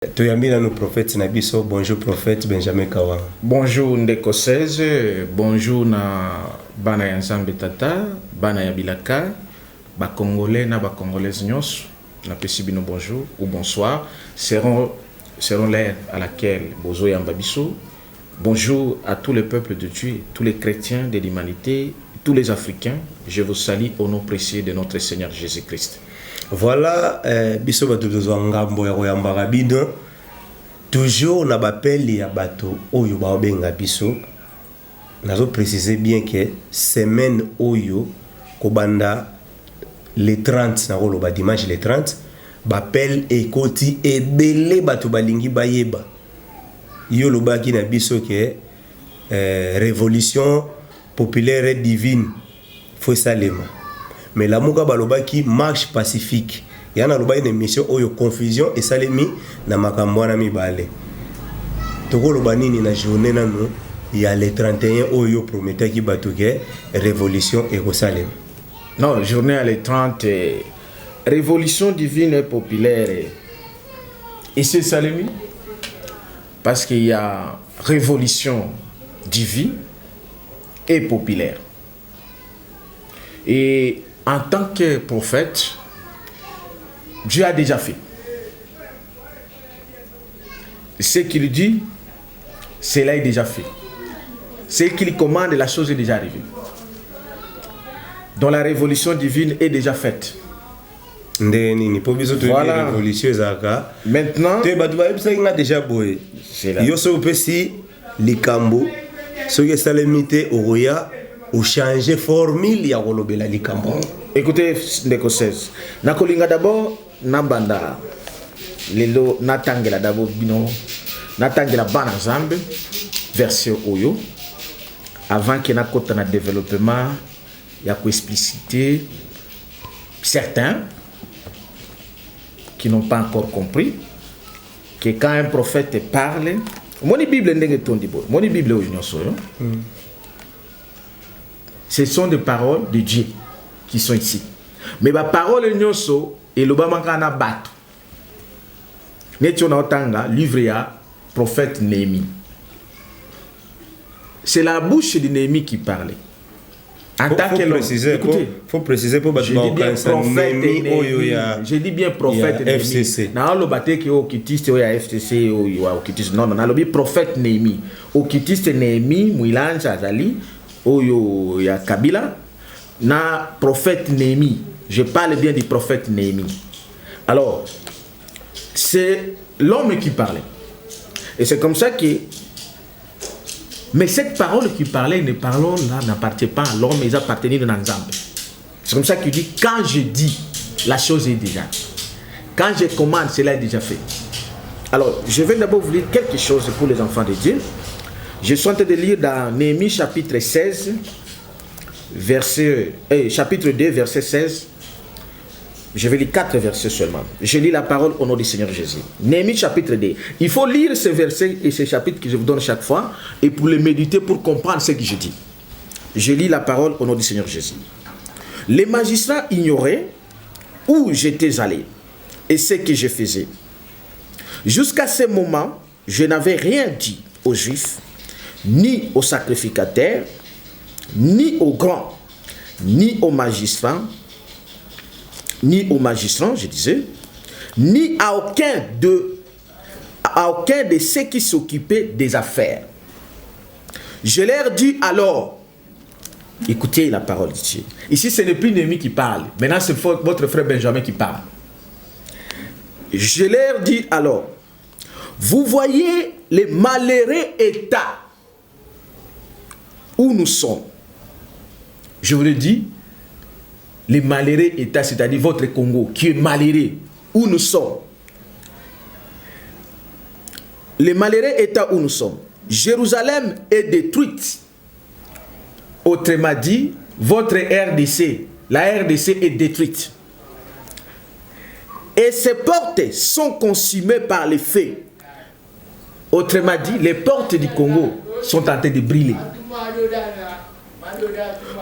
Toyambina no prophète Nabiso, bonjour prophète Benjamin Kawa. Bonjour Ndeko 16, bonjour na bana ya Nzambe Tata, bana ya Bilaka, ba Congolais na ba Congolaises nyos, na pesibino bonjour ou bonsoir, seront l'ère à laquelle Bozo Yamba Biso. Bonjour à tous les peuples de Dieu, tous les chrétiens de l'humanité, tous les Africains. Je vous salue au nom précieux de notre Seigneur Jésus-Christ. Voilà, biso bato ngambo ya koyambaka bino toujours na bapeli ya bato oyo baobenga biso. Nazo préciser bien que semaine oyo kobanda le 30 na koloba dimanche le 30 bapel ekoti ebele bato balingi bayeba yo lobaki na biso ke révolution populaire et divine faut salema. Mais la muka balobaki marche pacifique. Yana loba une mission oyo confusion et salemi na makambo na mibale. Toko loba nini na journée nanu ya le 31 oyo prometaki batuke révolution et salem. Non, journée à le 30 révolution divine et populaire. Et c'est salemi parce qu'il y a révolution divine et populaire. Et en tant que prophète, Dieu a déjà fait. Ce qu'il dit, cela est déjà fait. Ce qu'il commande, la chose est déjà arrivée. Donc la révolution divine est déjà faite. Voilà. Maintenant, ou changer formule ya kolobela likambo. Écoutez Ndeko 16. Nakolinga d'abord nabanda lelo natangela d'abord bino natangela bana Nzambe verset oyo avant que nakota na développement ya ko expliciter certains qui n'ont pas encore compris que quand un prophète parle, moni Bible ndenge tondi bo, moni Bible oyo nyoso yo. Ce sont des paroles de Dieu qui sont ici. Mais la parole nyoso et le bamakana bat. Netio na otanga livre ya prophète Néhémie. C'est la bouche de Néhémie qui parlait. En tant que faut préciser pour je dis bien prophète Néhémie. Je dis bien prophète Néhémie. FCC. Na lo bateke o kitiste o ya FCC o ya kitiste non na lo bi prophète Néhémie. O kitiste Néhémie Mouilanja azali Oyo ya Kabila na prophète Néhémie. Je parle bien du prophète Néhémie. Alors, c'est l'homme qui parlait. Et c'est comme ça que... Mais cette parole qui parlait, ne parlons là, n'appartient pas à l'homme, mais appartenait à Nzambe. C'est comme ça qu'il dit, quand je dis, la chose est déjà. Quand je commande, cela est déjà fait. Alors, je vais d'abord vous lire quelque chose pour les enfants de Dieu. Je suis en train de lire dans Néhémie chapitre 16, chapitre 2, verset 16. Je vais lire 4 versets seulement. Je lis la parole au nom du Seigneur Jésus. Néhémie chapitre 2. Il faut lire ces versets et ces chapitres que je vous donne chaque fois et pour les méditer, pour comprendre ce que je dis. Je lis la parole au nom du Seigneur Jésus. Les magistrats ignoraient où j'étais allé et ce que je faisais. Jusqu'à ce moment, je n'avais rien dit aux Juifs, ni aux sacrificateurs, ni aux grands, ni aux magistrats, je disais, ni à aucun de ceux qui s'occupaient des affaires. Je leur dis alors, écoutez la parole de Dieu. Ici, ce n'est plus Néhémie qui parle. Maintenant, c'est votre frère Benjamin qui parle. Je leur dis alors, vous voyez les malheureux états où nous sommes. Je vous le dis, les malheureux états, c'est-à-dire votre Congo, qui est malheureux, où nous sommes. Les malheureux états où nous sommes. Jérusalem est détruite. Autrement dit, votre RDC, la RDC est détruite. Et ses portes sont consumées par les feux. Autrement dit, les portes du Congo sont en train de brûler.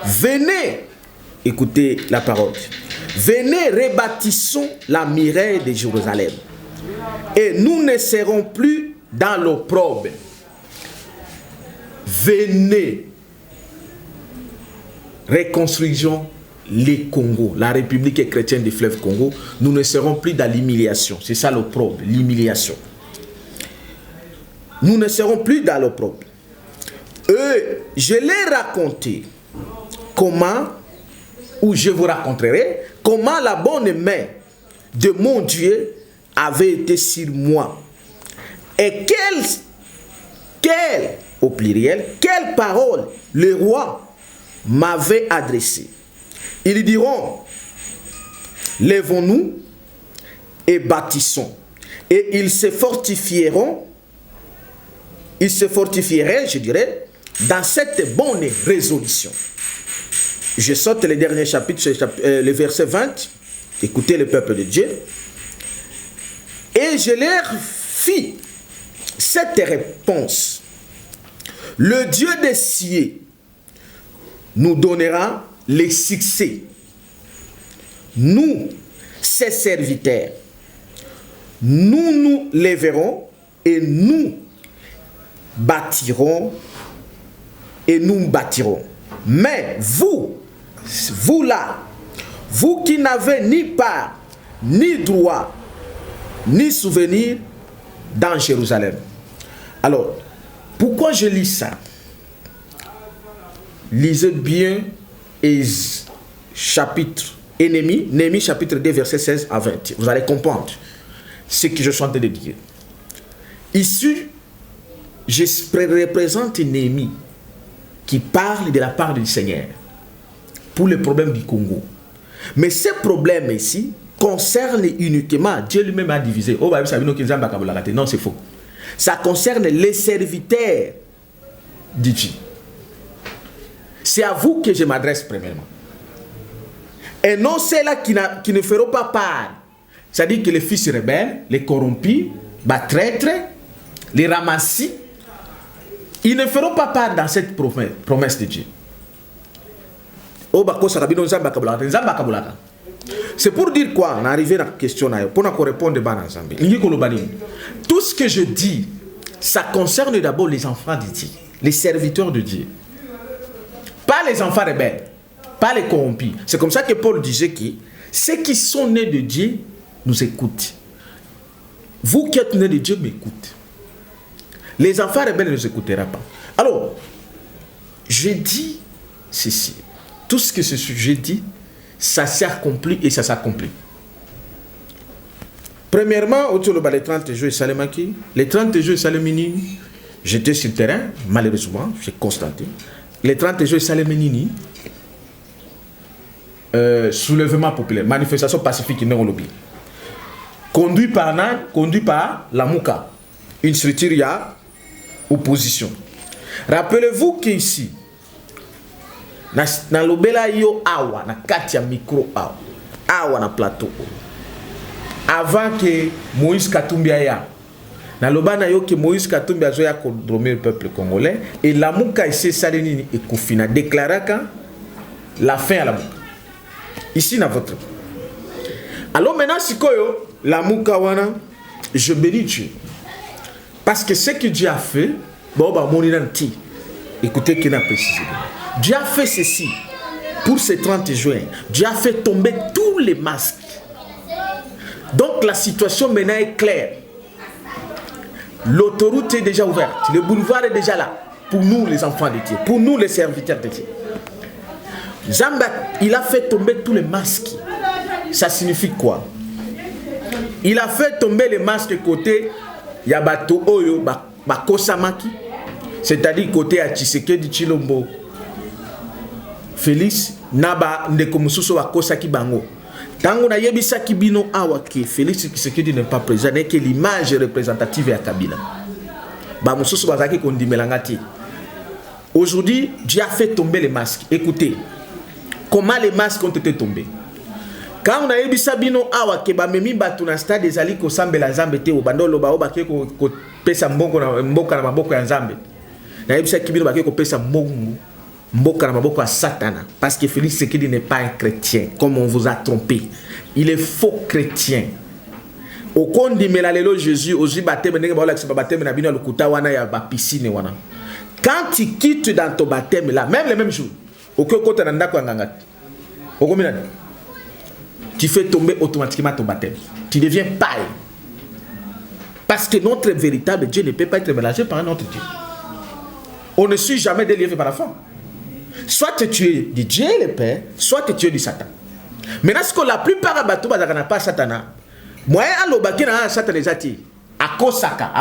Venez, écoutez la parole. Venez, rebâtissons la muraille de Jérusalem. et nous ne serons plus dans l'opprobre. Venez, reconstruisons les Congo, la République chrétienne du fleuve Congo. Nous ne serons plus dans l'humiliation. C'est ça l'opprobre, l'humiliation. Nous ne serons plus dans l'opprobre. Je l'ai raconté comment, ou je vous raconterai comment la bonne main de mon Dieu avait été sur moi. Et au pluriel, quelle parole le roi m'avait adressée. Ils diront, lèvons-nous et bâtissons. Et ils se fortifieraient, je dirais, dans cette bonne résolution. Je saute le dernier chapitre, le verset 20. Écoutez le peuple de Dieu. Et je leur fis cette réponse. Le Dieu des cieux nous donnera les succès. Nous, ses serviteurs, nous nous lèverons et nous bâtirons et nous bâtirons. Mais vous là, vous qui n'avez ni part, ni droit, ni souvenir dans Jérusalem. Alors, pourquoi je lis ça? Lisez bien chapitre Néhémie chapitre 2 verset 16 à 20. Vous allez comprendre ce que je suis en train de dire. Ici, je représente Néhémie qui parle de la part du Seigneur pour les problèmes du Congo. Mais ces problèmes ici concernent uniquement, Dieu lui-même a divisé. Non, c'est faux. Ça concerne les serviteurs de Dieu. C'est à vous que je m'adresse premièrement. Et non ceux-là qui ne feront pas part. C'est-à-dire que les fils rebelles, les corrompus, les traîtres, les ramassis, ils ne feront pas part dans cette promesse de Dieu. C'est pour dire quoi? On est arrivé à la question pour nous répondre. Tout ce que je dis, ça concerne d'abord les enfants de Dieu, les serviteurs de Dieu. Pas les enfants rebelles, pas les corrompus. C'est comme ça que Paul disait que ceux qui sont nés de Dieu nous écoutent. Vous qui êtes nés de Dieu m'écoutez. Les enfants rebelles ne nous écouteront pas. Alors, je dis ceci. Tout ce que je dis, ça s'est accompli et ça s'accomplit. Premièrement, les 30 jours, les 30 jours, j'étais sur le terrain, malheureusement, j'ai constaté. Les 30 jours, soulèvement populaire, manifestation pacifique, conduit par la Mouka, une structure, il y a opposition. Rappelez-vous qu'ici, na lobela yo awa na kati ya micro awa na plateau avant que Moïse Katumbi aya na lobana yo que Moïse Katumbi azoya condromer le peuple congolais et la Mouka essaie salenini et Koufina déclaraka la fin à la Mouka ici dans votre. Alors maintenant sikoyo la Mouka wana je bénis Dieu parce que ce que Dieu a fait bon ba moninanti écoutez qu'il a précisé. Dieu a fait ceci pour ces 30 juin. Dieu a fait tomber tous les masques. Donc la situation maintenant est claire. L'autoroute est déjà ouverte. Le boulevard est déjà là. Pour nous les enfants de Dieu. Pour nous les serviteurs de Dieu. Zamba, il a fait tomber tous les masques. Ça signifie quoi? Il a fait tomber les masques côté Yabato Oyo Bakosamaki. C'est-à-dire côté à Tshisekedi Tshilombo. Félix Naba ndeko mususu wakosaki bango. Tango na yebisaki bino awa ke Félix Tshisekedi n'est pas présent et que l'image représentative ya Kabila. Ba mususu bazaki kondimelangati. Aujourd'hui, Dieu a fait tomber les masques. Écoutez, comment les masques ont été tombés. Quand on a yebisa bino awa ke ba memi batu na stade ezali ko sambela Nzambe te obandolo ba obake ko pesa mbongo na mboka na maboko ya Nzambe. Na yebisa kibino bake ko pesa mbongo Mboka na maboko à Satana. Parce que Félix Tshisekedi n'est pas un chrétien, comme on vous a trompé. Il est faux chrétien. okondimela lelo Jésus ozi baptême ndenge baola kisa baptême na bino lokuta wana ya ba piscine wana. Quand tu quittes dans ton baptême là, même le même jour, okokota na ndako nganga. Okomina. Tu fais tomber automatiquement ton baptême. Tu deviens païen. Parce que notre véritable Dieu ne peut pas être mélangé par un autre Dieu. On ne suit jamais des lieux par la foi. Soit tu es du Dieu le Père, soit tu es du Satan. Maintenant, ce que la plupart des bateaux n'a pas Satan. Moi, Satan les attire. À Kosaka,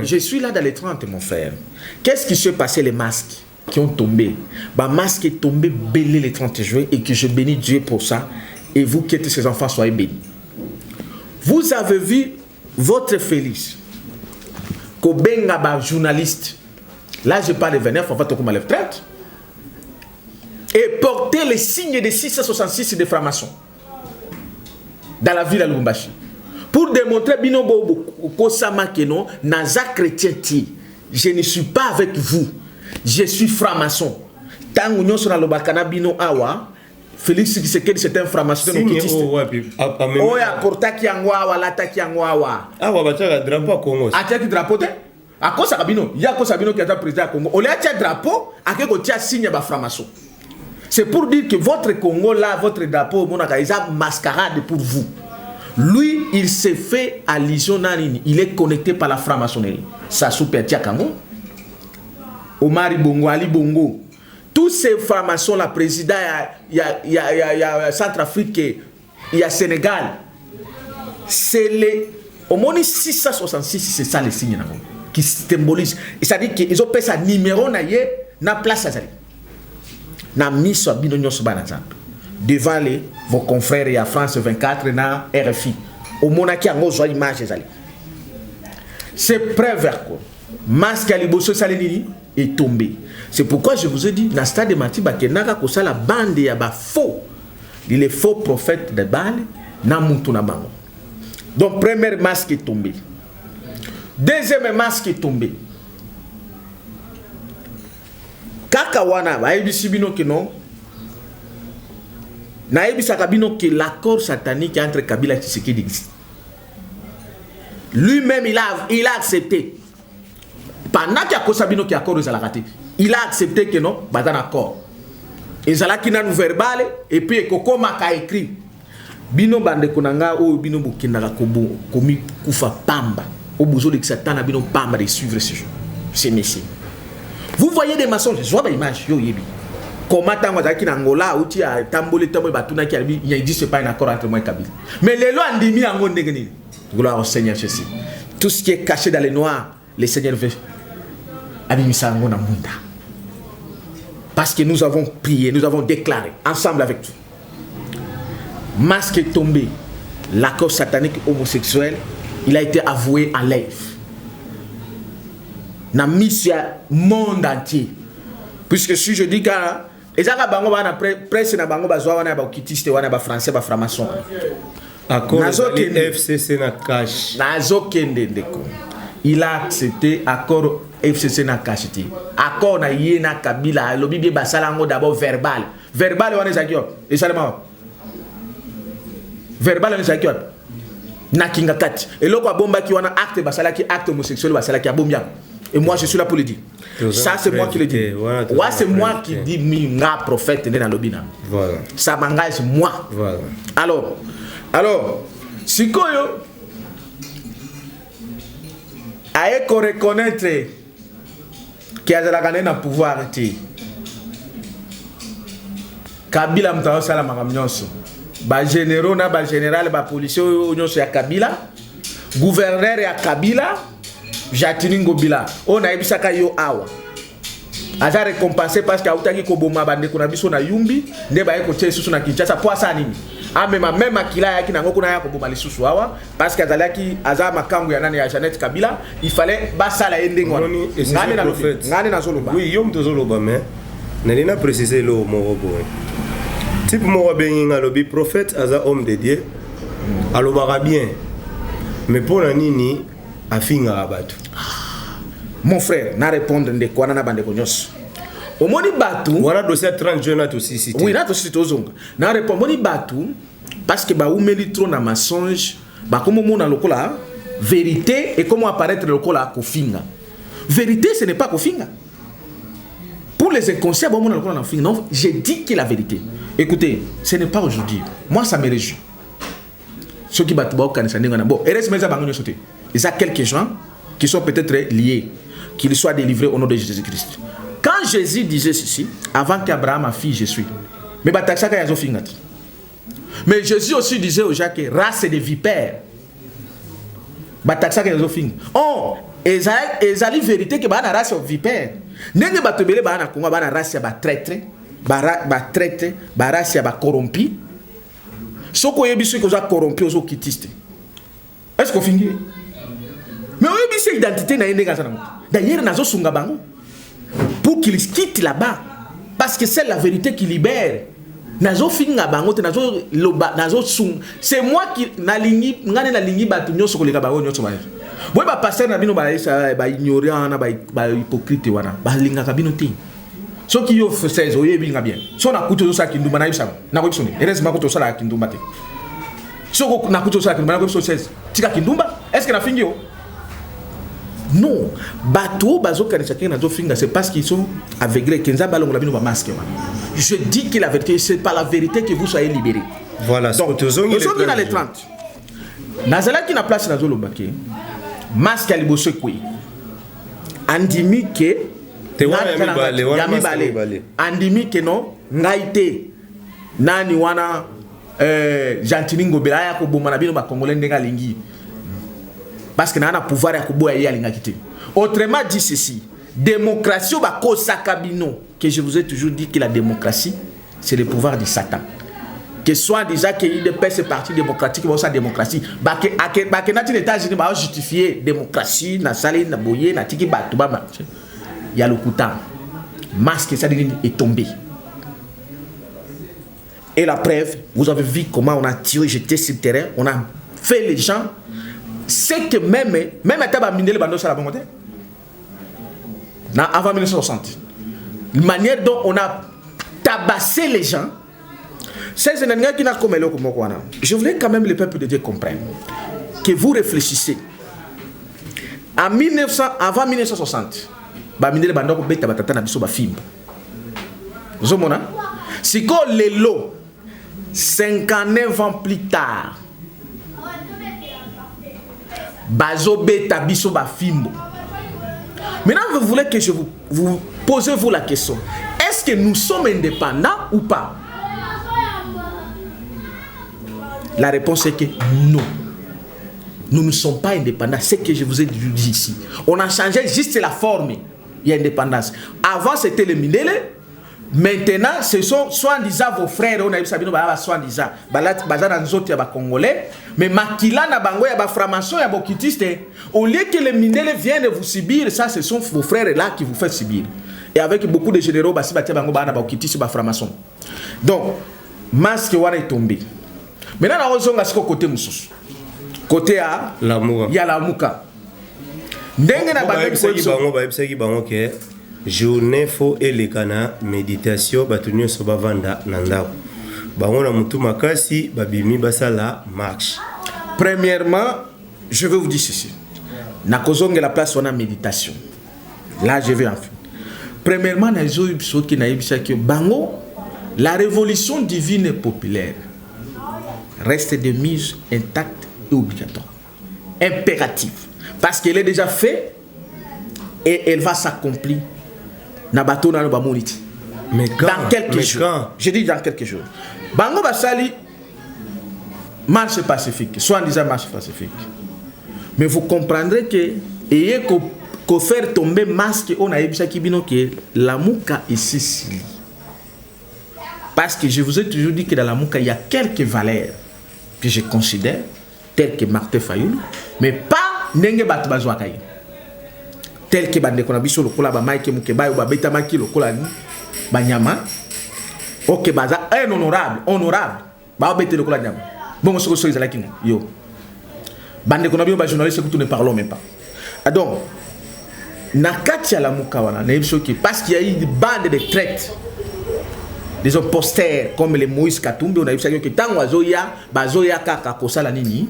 je suis là dans les 30, mon frère. Qu'est-ce qui s'est passé, les masques qui ont tombé? Ma masque est tombé belé le 30 juin et que je bénis Dieu pour ça. Et vous qui êtes ses enfants, soyez bénis. Vous avez vu votre Félix, Kobenga, journaliste. Là, je parle de Vénère, il faut faire comme à l'F30. Et porter les signes de 666 de franc-maçon dans la ville de Lubumbashi. Pour démontrer Binobo Kosama Keno, Naza chrétien, je ne suis pas avec vous. Je suis franc-maçon. Tant que nous sommes dans le Bakana Bino Awa, Félix Tshisekedi c'est un franc-maçon. Oh, ya porta ki angwa la ta ki angwa. Ah, wa bataka drapeau Congo. A tia ki drapeau te? A kosa kabino, ya kosa bino qui est président Congo. On a tia drapeau, a ke ko tia signe ba franc-maçon. C'est pour dire que votre Congo là, votre drapeau, mon akaïsa mascarade pour vous. Lui, il s'est fait allusion, il est connecté par la franc-maçonnerie. Ça super tia Kango. Omar Bongo, Ali Bongo. Tous ces francs-maçons, la président, il y a Centrafrique, il y a Sénégal. C'est les. Au moins 666, c'est ça les signes qui symbolisent. C'est-à-dire qu'ils ont fait ça numéro na place à na mis devant vos confrères et à France 24 na RFI. Au moins qui a une image. C'est preuve vers quoi? Masque à liboso salenini est tombé. C'est pourquoi je vous ai dit, dans le stade de Matiba, que la bande est faux. Il est faux prophète de Baal, donc, premier masque est tombé. Deuxième masque est tombé. Kakawana, que l'accord satanique entre Kabila et Tshisekedi existe. Lui-même, il a accepté. Pendant qu'il y a Kosabino qui a accord, il a accepté que non, il y a un accord. Et il y a un verbal, et puis Koko a écrit. Bino bande konanga o bino bokendaka komi kufa pamba. Au besoin de Satan bino pamba de suivre ces messieurs. Vous voyez des maçons, je vois des images, yo yebi. Comment tango zaki na Angola ou ti a tambole tambo batuna ki albi, il n'existe pas un accord entre moi et Kabila. Mais les lois andimi ango ndengeni. Gloire au Seigneur Jésus. Tout ce qui est caché dans les noirs, le Seigneur veut abimisa ango na munda. Parce que nous avons prié, nous avons déclaré ensemble avec tout. Masque est tombé. L'accord satanique homosexuel, il a été avoué en live. Dans le monde entier. Puisque si je dis que les Arabes presse na bango bazwa wana ba kitiste wana ba français ba franc-maçon. Accord FCC na cash. Nazokende ndeko. Il a accepté accord FCC na cash. Accord na yena Kabila lobi bi basala ngo d'abord verbal. Verbal wana zakio. Et seulement verbal on est na kinga kati et loko bomba qui wana acte basala qui acte homosexuel basala qui abombia et moi je suis là pour le dire. Ça c'est moi qui le dis. Ouais, c'est moi qui dis minga prophète dans lobina. Voilà. Ça m'engage moi. Voilà. Alors sikoyo aye ko reconnaître qu'il y a la gagner na pouvoir arrêter. Kabila mtao sala makamnyonso. Ba généraux na ba général ba policier nyonso ya Kabila, gouverneur ya Kabila, Jatini Ngobila. On a ebisaka yo awa. Aza récompensé parce que autaki ko boma bande ko na biso na Yumbi, nde ba eko tse susu na Kinshasa po asa nini. Même akila yaki na ngoko na ya ko boma lisusu awa parce que azalaki aza makangu ya nani ya Jeannette Kabila, il fallait basala endengwa. Ngani na zoloba. Oui, yom to zoloba mais nalina préciser lo morobo. Type moi bien alobi prophète aza homme de Dieu alobara bien mais pour la nini afinga abatu. Mon frère na répondre de quoi na bande konyos au moni batu voilà dossier 30 jeunes à aussi cité oui na to cité ozonga na répondre moni batu parce que ba oumeli trop na mensonge ba comme mona lokola vérité et comment apparaître lokola kofinga. Vérité ce n'est pas kofinga. Pour les inconscients bon mona lokola na finga. Non, j'ai dit que la vérité. Écoutez, ce n'est pas aujourd'hui. Moi ça me réjouit. Ceux qui battent bon, RS Meza Bango sauté. Il y a quelques gens qui sont peut-être liés, qu'ils soient délivrés au nom de Jésus-Christ. Quand Jésus disait ceci, avant qu'Abraham a fille, je suis. Mais mais Jésus aussi disait aux gens que race de vipères. Oh, ezali vérité que bana race de vipères. Nenge batobele bana konga bana race ya ba traître, ba traître, ba race ya ba corrompu. Soko yebiso ko za corrompu ozo kitiste. Est-ce qu'on finit? Mais oui, c'est identité na yende ngazana. D'ailleurs nazo sunga bango pour qu'ils quittent là-bas parce que c'est la vérité qui libère. Nazo finga bango te nazo loba nazo sung. C'est moi qui na lingi ngane na lingi batu nyoso koleka bango nyoso ba. Boy ba pasteur na bino ba ignorant na ba hypocrite wana. Ba linga ka bino ti. So qui yo fait 16 oyebi nga bien. So na kuto so kindumba na yibisa. Na ko bisoni. Heureusement ko to sala kindumba te. So ko na kuto so kindumba na ko biso 16. Tika kindumba? Est-ce que na fingi yo? Non, bateau bazo kanisa nazo finga c'est parce qu'ils sont aveuglés kenza balongo la bino ba masque. Je dis que la vérité c'est pas la vérité que vous soyez libérés. Voilà, donc nous sommes dans les 30. Nazala qui na place nazo lobake. Masque ali bosso kwe. Andimi ke yami bale. Andimi ke no ngaite. Nani wana Jantiningo belaya ko bomana bino ba congolais ndenga lingi. Parce que nous avons le pouvoir de faire. Autrement dit ceci, démocratie ou sakabino, que je vous ai toujours dit que la démocratie, c'est le pouvoir de Satan. Que soit déjà qu'il y ait des partis démocratiques, ou sa démocratie, que dans les États-Unis, on justifier démocratie, na salé, na boye, na tiki batouba, il y a le couteau. Masque, ça est tombé. Et la preuve, vous avez vu comment on a tiré, jeté sur le terrain, on a fait les gens. C'est que même à taba miné le bando sur la bonne côté. Avant 1960. La manière dont on a tabassé les gens. C'est un qui n'a comme le comme quoi. Je voulais quand même le peuple de Dieu comprenne que vous réfléchissez. Avant 1960, ba miné le bando ko beta batata na biso ba fimbo. Zomona. Si ko lelo 59 ans plus tard. Bazo beta biso ba fimbo. Maintenant vous voulez que je vous posez-vous la question. Est-ce que nous sommes indépendants ou pas? La réponse est que non. Nous ne sommes pas indépendants. C'est ce que je vous ai dit ici. On a changé juste la forme. Il y a indépendance. Avant c'était le Mindele. Maintenant, ce sont soi-disant vos frères, on a eu Sabino Baba soi-disant, Bazana Nzoti Yaba Congolais, mais Makila na Bango Yaba Framason Yaba Kitiste. Au lieu que les Mindele viennent vous subir, ça ce sont vos frères là qui vous font subir. Et avec beaucoup de généraux, Basi Batia Bango Bana Kitiste Yaba Framason. Donc, masque Wana est tombé. Maintenant, on a côté Moussous. Côté A, il y a la Mouka. Ndengue na Bango journée fo elekana méditation batunyo so bavanda nandako bango mutu makasi babimi basala marche. Premièrement, je vais vous dire ceci. Na kozonge la place on a méditation. Là je vais en fin. Premièrement, na zo biso ki na yebisa ki bango la révolution divine et populaire reste de mise intacte et obligatoire. Impérative parce qu'elle est déjà faite et elle va s'accomplir. Na bateau na ba moniti. Mais quand, dans quelques jours. Je dis dans quelques jours. Bango basali marche pacifique, soit en disant marche pacifique. Mais vous comprendrez que ayez qu'au faire tomber masque on a ebisa kibino que la mouka ici. Parce que je vous ai toujours dit que dans la mouka il y a quelques valeurs que je considère telles que Martin Fayoulou, mais pas nenge batu bazwa kai. Tel que bande kona biso lokola ba maike muke bayo ba beta maki lokola ni banyama OK baza honorable ba beta lokola nyama bon soko so izala kingo yo bande kona bio ba journaliste que nous ne parlons même pas. Donc na kati ya la muka wana na biso ki parce qu'il y a eu une bande de traite des imposteurs comme les Moïse Katumbi, on a vu ça que tant bazoya kaka kosala nini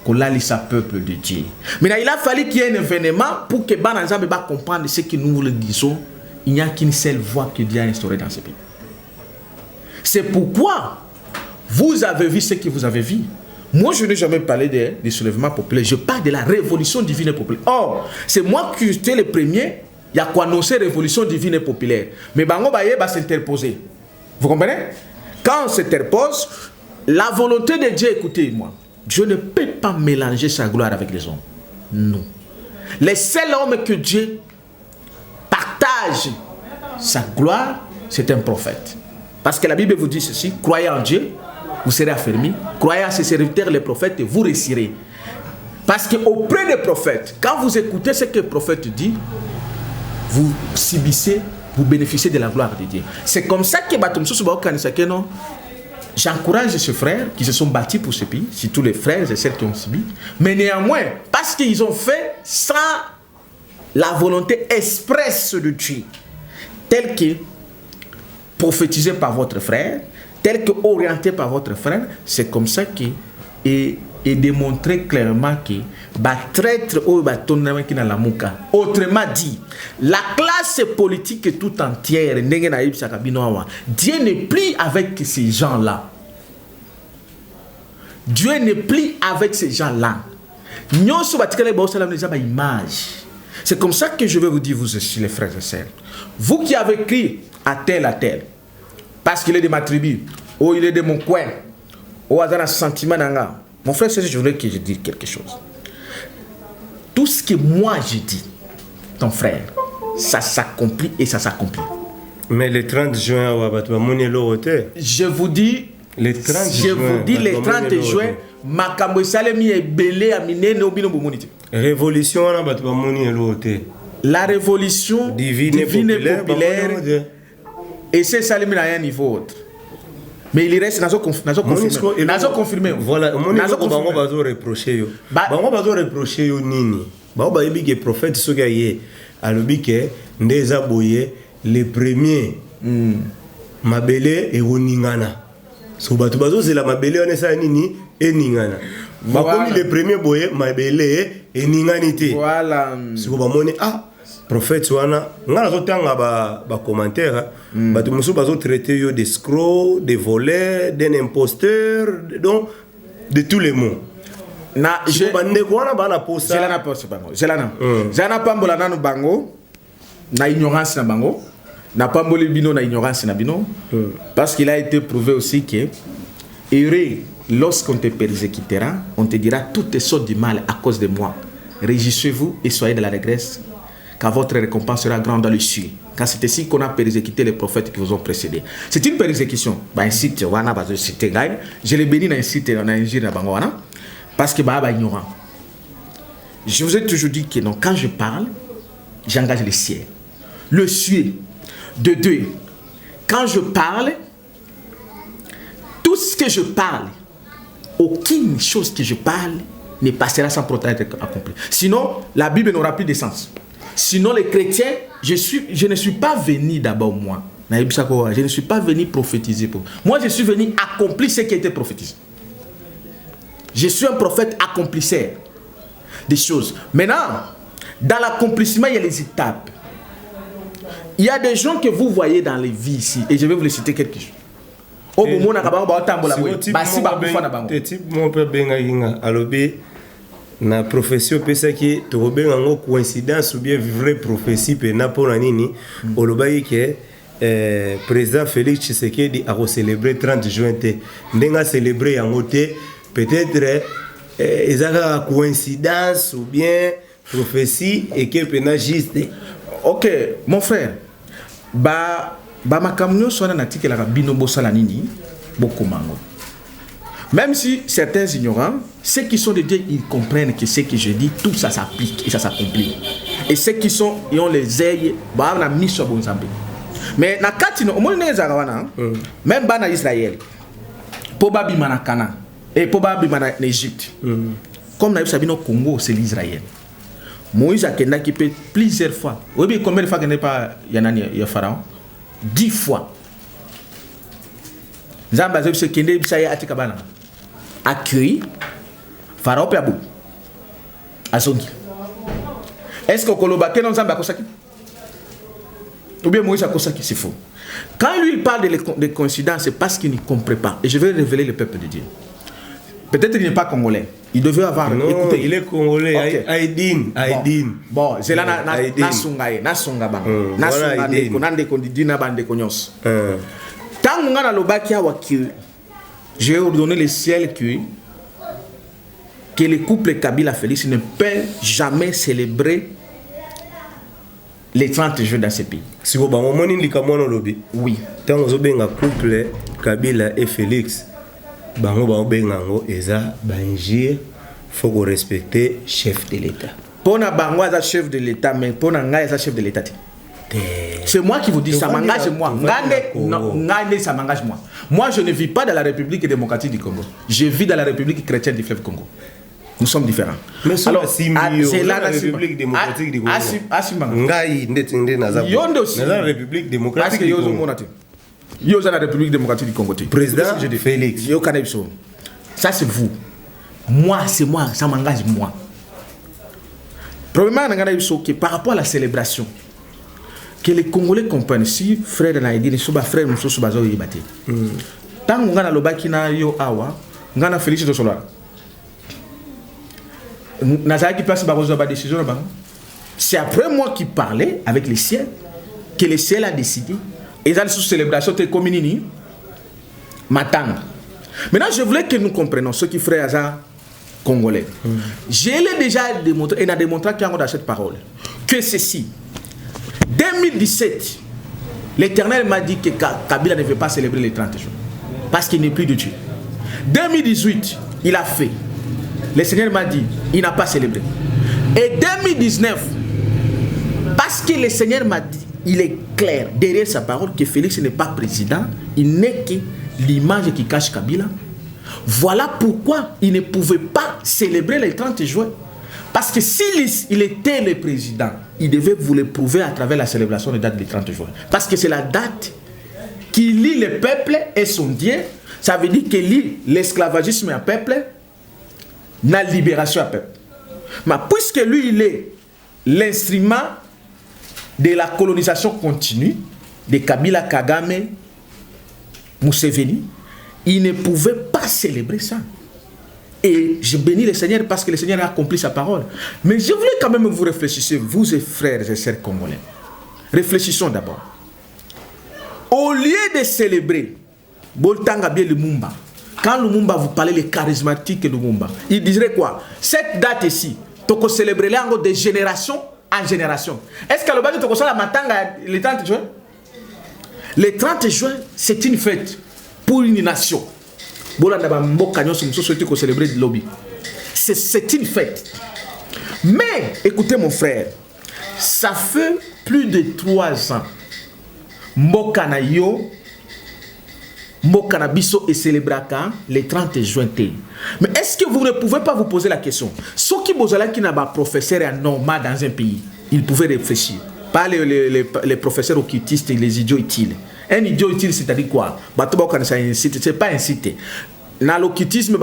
kolalisa peuple de Dieu. Mais il a fallu qu'il y ait un événement pour que Banazambe va comprendre ce que nous le disons. Il n'y a qu'une seule voie que Dieu a instaurée dans ce pays. C'est pourquoi vous avez vu ce que vous avez vu. Moi, je n'ai jamais parlé des soulèvements populaires. Je parle de la révolution divine et populaire. Or, c'est moi qui étais le premier. Il y a quoi annoncer révolution divine et populaire. Mais Bango Baye va s'interposer. Vous comprenez? Quand on s'interpose, la volonté de Dieu, écoutez-moi, Dieu ne peut pas mélanger sa gloire avec les hommes. Non. Les seuls hommes que Dieu partage sa gloire, c'est un prophète. Parce que la Bible vous dit ceci, croyez en Dieu, vous serez affermis. Croyez à ses serviteurs, les prophètes, et vous réussirez. Parce qu'auprès des prophètes, quand vous écoutez ce que le prophète dit, vous subissez, vous bénéficiez de la gloire de Dieu. C'est comme ça que j'encourage ces frères qui se sont battus pour ce pays, surtout les frères et celles qui ont subi. Mais néanmoins, parce qu'ils ont fait sans la volonté expresse de Dieu, telle que prophétisée par votre frère, tel que orienté par votre frère, c'est comme ça que est démontré clairement que autrement dit, la classe politique tout entière, Dieu n'est plus avec ces gens-là. Dieu n'est plus avec ces gens-là. C'est comme ça que je vais vous dire, vous aussi, les frères et sœurs. Vous qui avez écrit à tel, parce qu'il est de ma tribu, ou il est de mon coin, ou à un sentiment d'anga. Mon frère, je voulais que je dise quelque chose. Tout ce que moi je dis, ton frère, ça s'accomplit et ça s'accomplit. Mais le 30 juin, je vous dis, le 30 juin, Makambo Salemi est belé à Minene au Bino Bomonité. Révolution, la révolution divine et populaire, et c'est Salemi à un niveau autre. Mais il reste dans confirmé. Voilà, on va reprocher. On va reprocher nini. Ba ba yebi que prophète sogaye alobi que ndeza boye les premiers mabele et oningana. So batu bazo c'est la mabele on esa nini et ningana. Ba comme les premiers boye mabele et ninganité. Voilà. Si vous ba moni prophète wana ngala zotanga ba commentaire batu musu bazo traiter yo d'escroc, de voleur, d'un imposteur, donc de tous les mots. Na je bande kwana bana posa. Je la poste bango. Jana pambola nanu bango na ignorance na bango. Na pamboli bino na ignorance na bino parce qu'il a été prouvé aussi que heureux lorsqu'on te persécutera, on te dira toutes tes sortes du mal à cause de moi. Réjouissez-vous et soyez de la régresse, car votre récompense sera grande dans le ciel. Car c'est ici qu'on a persécuté les prophètes qui vous ont précédés. C'est une persécution. Je l'ai béni dans un site, dans un gire, parce que bah ignorant. Je vous ai toujours dit que non, quand je parle, j'engage le ciel. Le ciel. De deux. Quand je parle, tout ce que je parle, aucune chose que je parle ne passera sans pourtant être accomplie. Sinon, la Bible n'aura plus de sens. Sinon, les chrétiens, je ne suis pas venu d'abord moi. Je ne suis pas venu prophétiser pour. Moi, je suis venu accomplir ce qui a été prophétisé. Je suis un prophète accomplisseur des choses. Maintenant, dans l'accomplissement, il y a les étapes. Il y a des gens que vous voyez dans les vies ici, et je vais vous les citer quelque chose. Na profession pesa ki to benga ngo coïncidence ou bien vrai prophétie pe na pona nini olobayi ke président Félix Tshisekedi a célébrer 30 juin te ndenga célébrer yango te peut-être ezaka coïncidence ou bien prophétie et que pena juste. OK mon frère ba makamnyo sona natikela ka bino bosala nini bokomango. Même si certains ignorants, ceux qui sont de Dieu, ils comprennent que ce que je dis, tout ça s'applique et ça s'accomplit. Et ceux qui sont, ils ont les ailes, bah on a mis sur bon zambé. Mais na katino, au moins même dans Israël, pour babi manakana et pour babi manak Égypte, comme na eu au Congo, c'est l'Israël. Moïse a kenda qui peut plusieurs fois. Oui, combien de fois qu'il n'est pas Yanani Pharaon? 10 fois. Nzamba zebise kende bisaya atikabana. Accueilli Pharaon Piabou. Azongi. Est-ce que Koloba Kenon Nzamba Kosaki? Ou bien Moïse Kosaki, c'est faux. Quand lui il parle de coïncidence, c'est parce qu'il ne comprend pas. Et je vais révéler le peuple de Dieu. Peut-être qu'il n'est pas congolais. Il devait avoir. Non, écoutez, il est congolais. Okay. Aïdine. Bon, c'est là Nasonga Bang. Nasonga Nande Kondidina Bande Konyos. Tant qu'on a le bakia waki, j'ai ordonné le ciel que le couple Kabila Félix ne peut jamais célébrer les 30 jours dans ce pays. Si vous avez dit que lobby. Oui. Tant que vous avez un couple Kabila et Félix, bango eza banjir faut respecter chef de l'État. Pona bango eza chef de l'État mais pona nga eza chef de l'État. C'est moi qui vous dis, ça m'engage moi. Ngande ça m'engage moi. Moi je ne vis pas dans la République démocratique du Congo. Je vis dans la République chrétienne du fleuve Congo. Nous sommes différents. Mais alors c'est la République démocratique du Congo. Ngai ndetinde naza. La République démocratique du Congo. Yo za la République démocratique du Congo. Président Félix. Yo kanebso. Ça c'est vous. Moi c'est moi, ça m'engage moi. Premièrement, que par rapport à la célébration, que les Congolais comprennent si frère Naïdi ne sont pas frères nous sont bazo yibate. Tant on a le bakina yo awa, on a Félix de Solar. Nazara qui passe par la décision là-bas. C'est après moi qui parlais avec les ciels que le ciel a décidé. Et dans sous célébration de communini Matanga. Maintenant, je voulais que nous comprenions ce qui ferait Azar congolais. Je l'ai déjà démontré et n'a démontré qu'il y a dans cette parole que ceci. 2017, l'Éternel m'a dit que Kabila ne veut pas célébrer les 30 jours parce qu'il n'est plus de Dieu. 2018, il a fait. Le Seigneur m'a dit, il n'a pas célébré. Et 2019, parce que le Seigneur m'a dit, il est clair derrière sa parole que Félix n'est pas président, il n'est que l'image qui cache Kabila. Voilà pourquoi il ne pouvait pas célébrer les 30 juin. Parce que s'il était le président, il devait vous le prouver à travers la célébration de date du 30 juin. Parce que c'est la date qui lie le peuple et son Dieu. Ça veut dire qu'il lie l'esclavagisme à peuple, la libération à peuple. Mais puisque lui, il est l'instrument de la colonisation continue de Kabila, Kagame, Museveni, il ne pouvait pas célébrer ça. Et je bénis le Seigneur parce que le Seigneur a accompli sa parole. Mais je voulais quand même vous réfléchir, vous et frères et sœurs congolais. Réfléchissons d'abord. Au lieu de célébrer Boltanga bien Lumumba, quand Lumumba vous parlez les charismatiques de Lumumba, il dirait quoi? Cette date ici, tu peux célébrer de génération en génération. Est-ce qu'à l'objet tu la Matanga le 30 juin? Le 30 juin, c'est une fête pour une nation. C'est une fête. Mais, écoutez mon frère, ça fait plus de 3 ans. Mbokana yo, Mbokana biso et célébraka le 30 juin. Mais est-ce que vous ne pouvez pas vous poser la question? Ceux qui qui n'a pas professeur normal dans un pays, ils pouvaient réfléchir. Pas les professeurs occultistes et les idiots utiles. Un idiot utile, c'est-à-dire quoi? C'est pas un cité. Dans l'occultisme,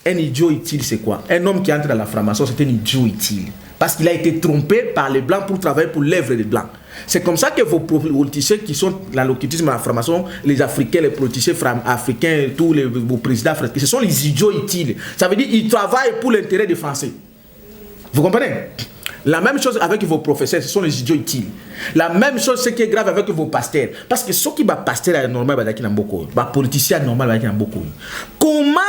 un idiot utile, c'est quoi? Un homme qui entre dans la franc-maçon, c'est un idiot utile. Parce qu'il a été trompé par les blancs pour travailler pour l'œuvre des blancs. C'est comme ça que vos politiciens qui sont dans l'occultisme, la franc-maçon, les Africains, les politiciens africains, tous vos présidents africains, ce sont les idiots utiles. Ça veut dire qu'ils travaillent pour l'intérêt des Français. Vous comprenez? La même chose avec vos professeurs, ce sont les idiots utiles. La même chose, ce qui est grave avec vos pasteurs. Parce que ceux qui sont pasteurs, c'est normal, ils ont beaucoup. Les politiciens, c'est normal, ils ont beaucoup. Comment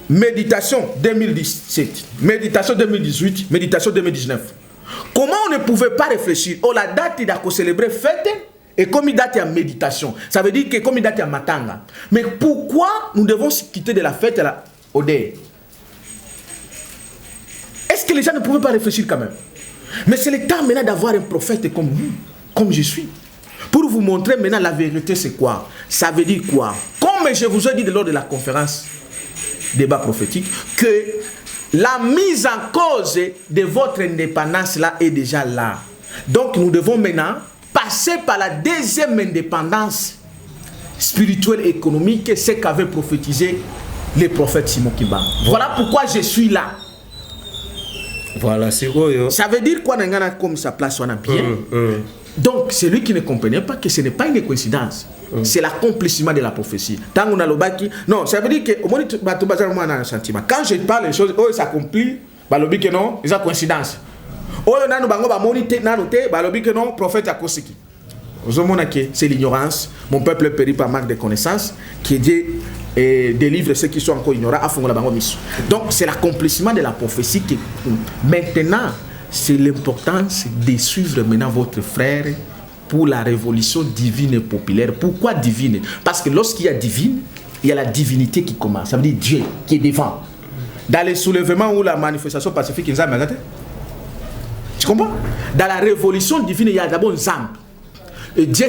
méditation 2017, méditation 2018, méditation 2019, comment on ne pouvait pas réfléchir? Oh, la date d'à célébrer fête et comme il date à méditation. Ça veut dire que comme il date à matanga. Mais pourquoi nous devons quitter de la fête à la Odé? Est-ce que les gens ne pouvaient pas réfléchir quand même? Mais c'est le temps maintenant d'avoir un prophète comme nous, comme je suis. Pour vous montrer maintenant la vérité, c'est quoi? Ça veut dire quoi? Comme je vous ai dit lors de la conférence débat prophétique, que la mise en cause de votre indépendance là est déjà là. Donc nous devons maintenant passer par la deuxième indépendance spirituel et économique, ce qu'avait prophétisé les prophètes Simon Kimbangu. Voilà pourquoi je suis là. Voilà, c'est quoi? Ça veut dire quoi Nangana comme sa place on a bien. Donc celui qui ne comprenait pas que ce n'est pas une coïncidence. C'est l'accomplissement de la prophétie. Tant on a le baki, non, ça veut dire que au moins tu vas un sentiment. Quand je parle des choses, oh s'accomplit, bah le que non, c'est une coïncidence. Oh nanu bango ba monité nanu te, bah le que non, prophète a kosiki. C'est l'ignorance. Mon peuple périt par manque de connaissances. Qui Dieu délivre ceux qui sont encore ignorants. Donc c'est l'accomplissement de la prophétie qui maintenant c'est l'importance de suivre maintenant votre frère pour la révolution divine et populaire. Pourquoi divine? Parce que lorsqu'il y a divine, il y a la divinité qui commence. Ça veut dire Dieu qui est devant. Dans les soulèvements ou la manifestation pacifique, tu comprends? Dans la révolution divine, il y a d'abord une âme. Et Dieu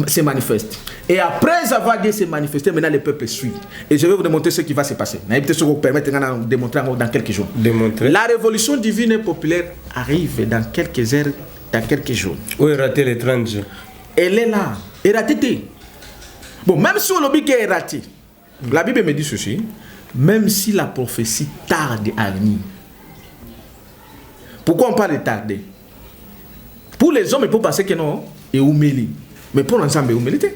se manifeste. Et après avoir Dieu se manifesté, maintenant le peuple suit. Et je vais vous démontrer ce qui va se passer. Peut-être que vous permettre de démontrer dans quelques jours. La révolution divine et populaire arrive dans quelques heures, dans quelques jours. Où est raté l'étrange? Elle est là. Elle est ratée. Bon, même si on lobby est raté, la Bible me dit ceci, même si la prophétie tarde à venir. Pourquoi on parle de tarder? Pour les hommes, il faut penser que non. Et humilié. Mais pour l'ensemble, humilité.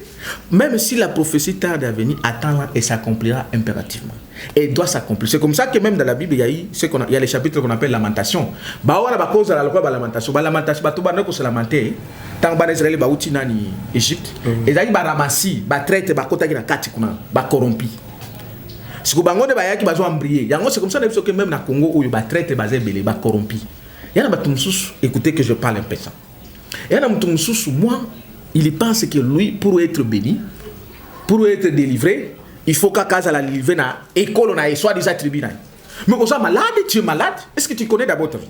Même si la prophétie tarde à venir, attends-la et s'accomplira impérativement. Et doit s'accomplir. C'est comme ça que même dans la Bible, il y a les chapitres qu'on appelle lamentation. Bah on a pas cause à la loi de lamentation. Bah lamentation, bah tout bah ne se lamenter. Tant que Israël bah outi nani Égypte. Et d'ailleurs bah ramassi, bah traite, bah kota gina kati kuna, bah corrompi. Si vous bangone bah yaki bah zo embryer. Yango c'est comme ça que même na Congo où bah traite bah zébélé, bah corrompi. Yana bah tumsus, écoutez que je parle un peu ça. Et un moi, il pense que lui, pour être béni, pour être délivré, il faut qu'à casa la livrer na école na et soit des attributs. Mais quand ça malade, tu es malade. Est-ce que tu connais d'abord ta vie?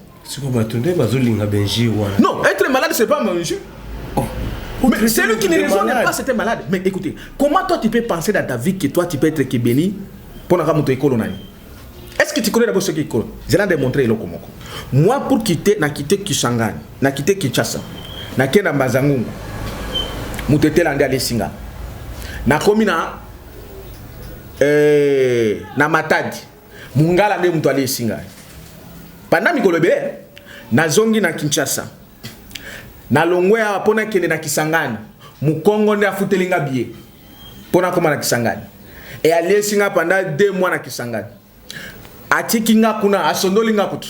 Non, être malade c'est pas manger. Mais celui qui ne raisonne pas c'était malade. Mais écoutez, comment toi tu peux penser dans ta vie que toi tu peux être béni pour avoir mon école na? Est-ce que tu connais d'abord ce qu'est l'école? Je l'ai démontré comment. Moi pour quitter Kisangani, na quitter Kinshasa. Na kena Mbazangungu mutete lande ale singa na komina na Matadi mungala nde mutu ale singa pendant mikolo be na zongi na Kinshasa na longwe ya pona kende na Kisangani mukongo nde afutelinga biye pona koma na Kisangani et ale singa pendant 2 mois na Kisangani atikinga kuna asondolinga kutu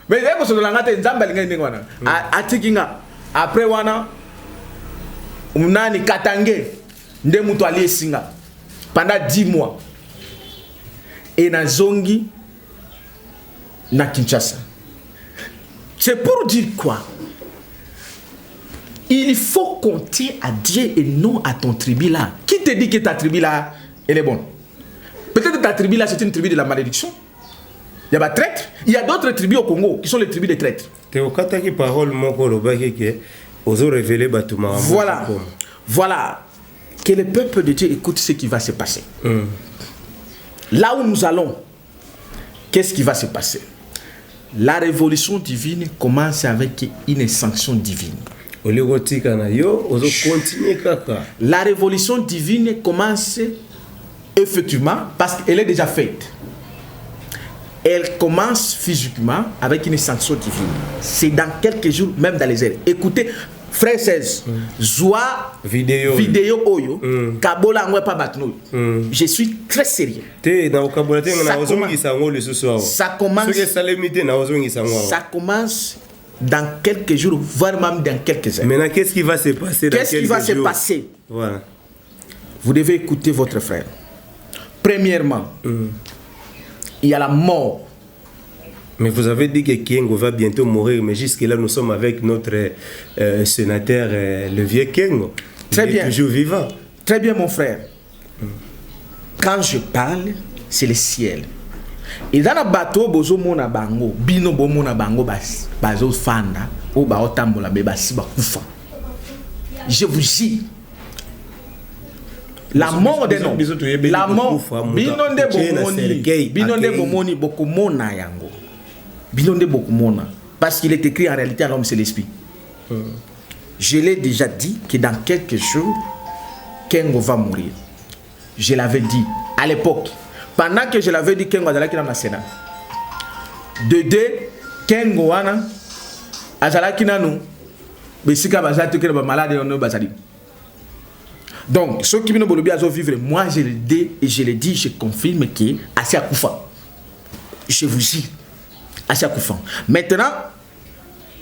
mais yako sondolanga te nzamba linga ndengwana atikinga. Après wana mnani Katange nde mutu ali singa pendant 10 mois et na zongi na Kinshasa. C'est pour dire quoi? Il faut compter à Dieu et non à ton tribu là. Qui te dit que ta tribu là elle est bonne? Peut-être ta tribu là c'est une tribu de la malédiction. Il y a des traîtres. Il y a d'autres tribus au Congo qui sont les tribus des traîtres. Voilà. Voilà. Que le peuple de Dieu écoute ce qui va se passer. Là où nous allons, qu'est-ce qui va se passer? La révolution divine commence avec une sanction divine. La révolution divine commence effectivement parce qu'elle est déjà faite. Elle commence physiquement avec une sanction divine. C'est dans quelques jours, même dans les airs. Écoutez, frère 16, Zoa vidéo Oyo, Kabola Ngwe Pabatno. Je suis très sérieux. Ça commence dans quelques jours, voire même dans quelques heures. Maintenant, qu'est-ce qui va se passer? Qu'est-ce qui va se passer? Voilà. Vous devez écouter votre frère. Premièrement, il y a la mort. Mais vous avez dit que Kengo va bientôt mourir, mais jusque-là, nous sommes avec notre sénateur, le vieux Kengo. Très bien. Il est toujours vivant. Très bien, mon frère. Quand je parle, c'est le ciel. Et dans le bateau, bozo mona bango, bino bo mona bango bazo fanda, ou ba otambola be basi ba kufa. Je vous dis, la mort des noms, la mort, binonde bomoni bokomona yango, binonde bokomona, parce qu'il est écrit en réalité à l'homme c'est l'esprit. Je l'ai déjà dit que dans quelques jours, Kengo va mourir. Je l'avais dit à l'époque. Pendant que je l'avais dit, Kengo azalaki dans le Sénat. De deux, Kengo wana azalaki nanu besika bazatu ke ba malade on bazali. Donc, ceux qui viennent de vivre, moi je le dis et je le dis, je confirme que Assia Koufa. Je vous dis, Assia Koufa. Maintenant,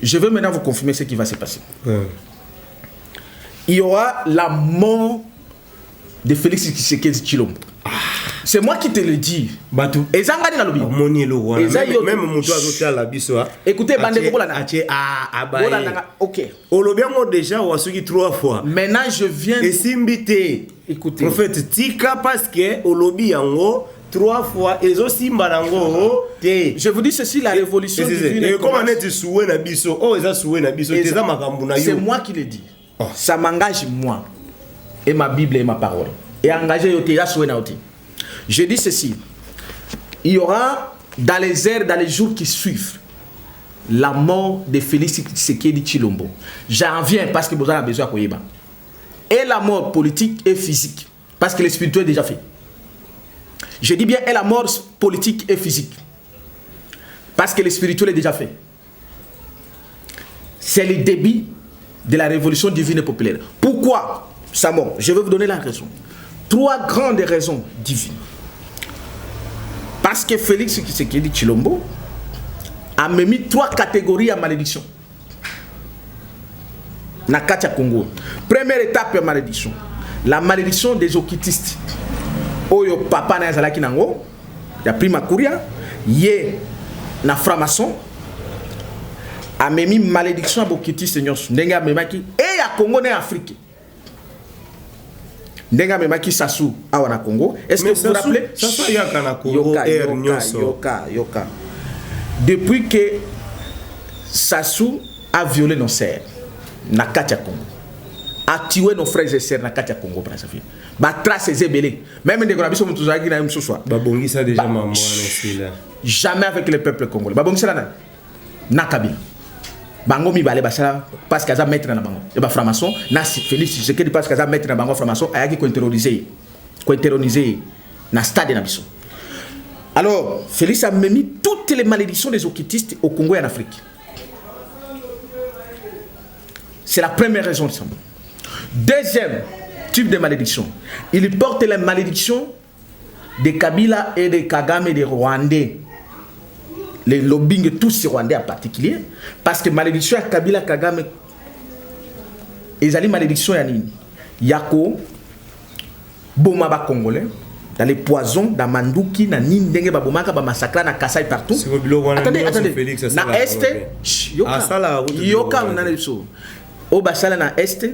je veux maintenant vous confirmer ce qui va se passer. Il y aura la mort de Félix Tshisekedi Tshilombo. C'est moi qui te le dis. Et ça ngani na lobi. Même mon doigt à la biso. Écoutez, bande de bola na. OK. Olobiango déjà wasuki 3 fois. Maintenant je viens. Et simbité. Écoutez. Prophète Tika parce que olobi yango 3 fois et zo simba nango te. Je vous dis ceci, la révolution divine. Et comment on est soué na biso? Oh eza soué na biso. C'est moi qui le dis. Ça m'engage moi et ma Bible et ma parole. Et engagé yote ya soué na yote. Je dis ceci, il y aura dans les heures, dans les jours qui suivent, la mort de Félix Tshisekedi Tshilombo. J'en viens parce que vous avez besoin de Koyeba. Et la mort politique et physique, parce que le spirituel est déjà fait. Je dis bien, et la mort politique et physique, parce que le spirituel est déjà fait. C'est le début de la révolution divine et populaire. Pourquoi sa mort? Je vais vous donner la raison. 3 grandes raisons divines. Parce que Félix Tshisekedi Tshilombo a mis 3 catégories à malédiction. Na Katia Congo. Première étape de malédiction. La malédiction des occultistes. Oyo papa na yazalaki nango. Ya prima kuria. Ye na franc-maçon. A mis malédiction à occultistes nyonso. Ndenga memaki. Et ya Congo na Afrique. Ndenga memaki Sassou awa na Congo. Est-ce que vous vous rappelez? Sassou yaka na Congo Yoka. Depuis que Sassou a violé nos sœurs na Katia Congo, a tué nos frères et sœurs na Katia Congo Brazzaville. Ba trace ezebele. Même ndeko na biso mutu zaki na msoswa. Ba bongisa déjà maman aussi là. Jamais avec le peuple congolais. Ba bongisa na Kabila. Bango mi balé basala parce que ça mettre na bango. Et ba franc-maçon na Félix Tshisekedi parce que ça mettre na bango franc-maçon ayaki ko terroriser na stade na biso. Alors, Félix a mis toutes les malédictions des occultistes au Congo et en Afrique. C'est la première raison de ça. Deuxième type de malédiction, il porte les malédictions de Kabila et de Kagame et des Rwandais. Les lobbying, tous ces Rwandais en particulier, parce que malédiction à Kabila, Kagame, ils ont des malédictions à Nini. Yako, Bomaba Congolais, dans les poisons, dans Manduki, dans Nini, Dengue, Babomaka, Massacre, dans Kassai partout. Attendez. Dans Est, Yoka, au Basala, dans Est,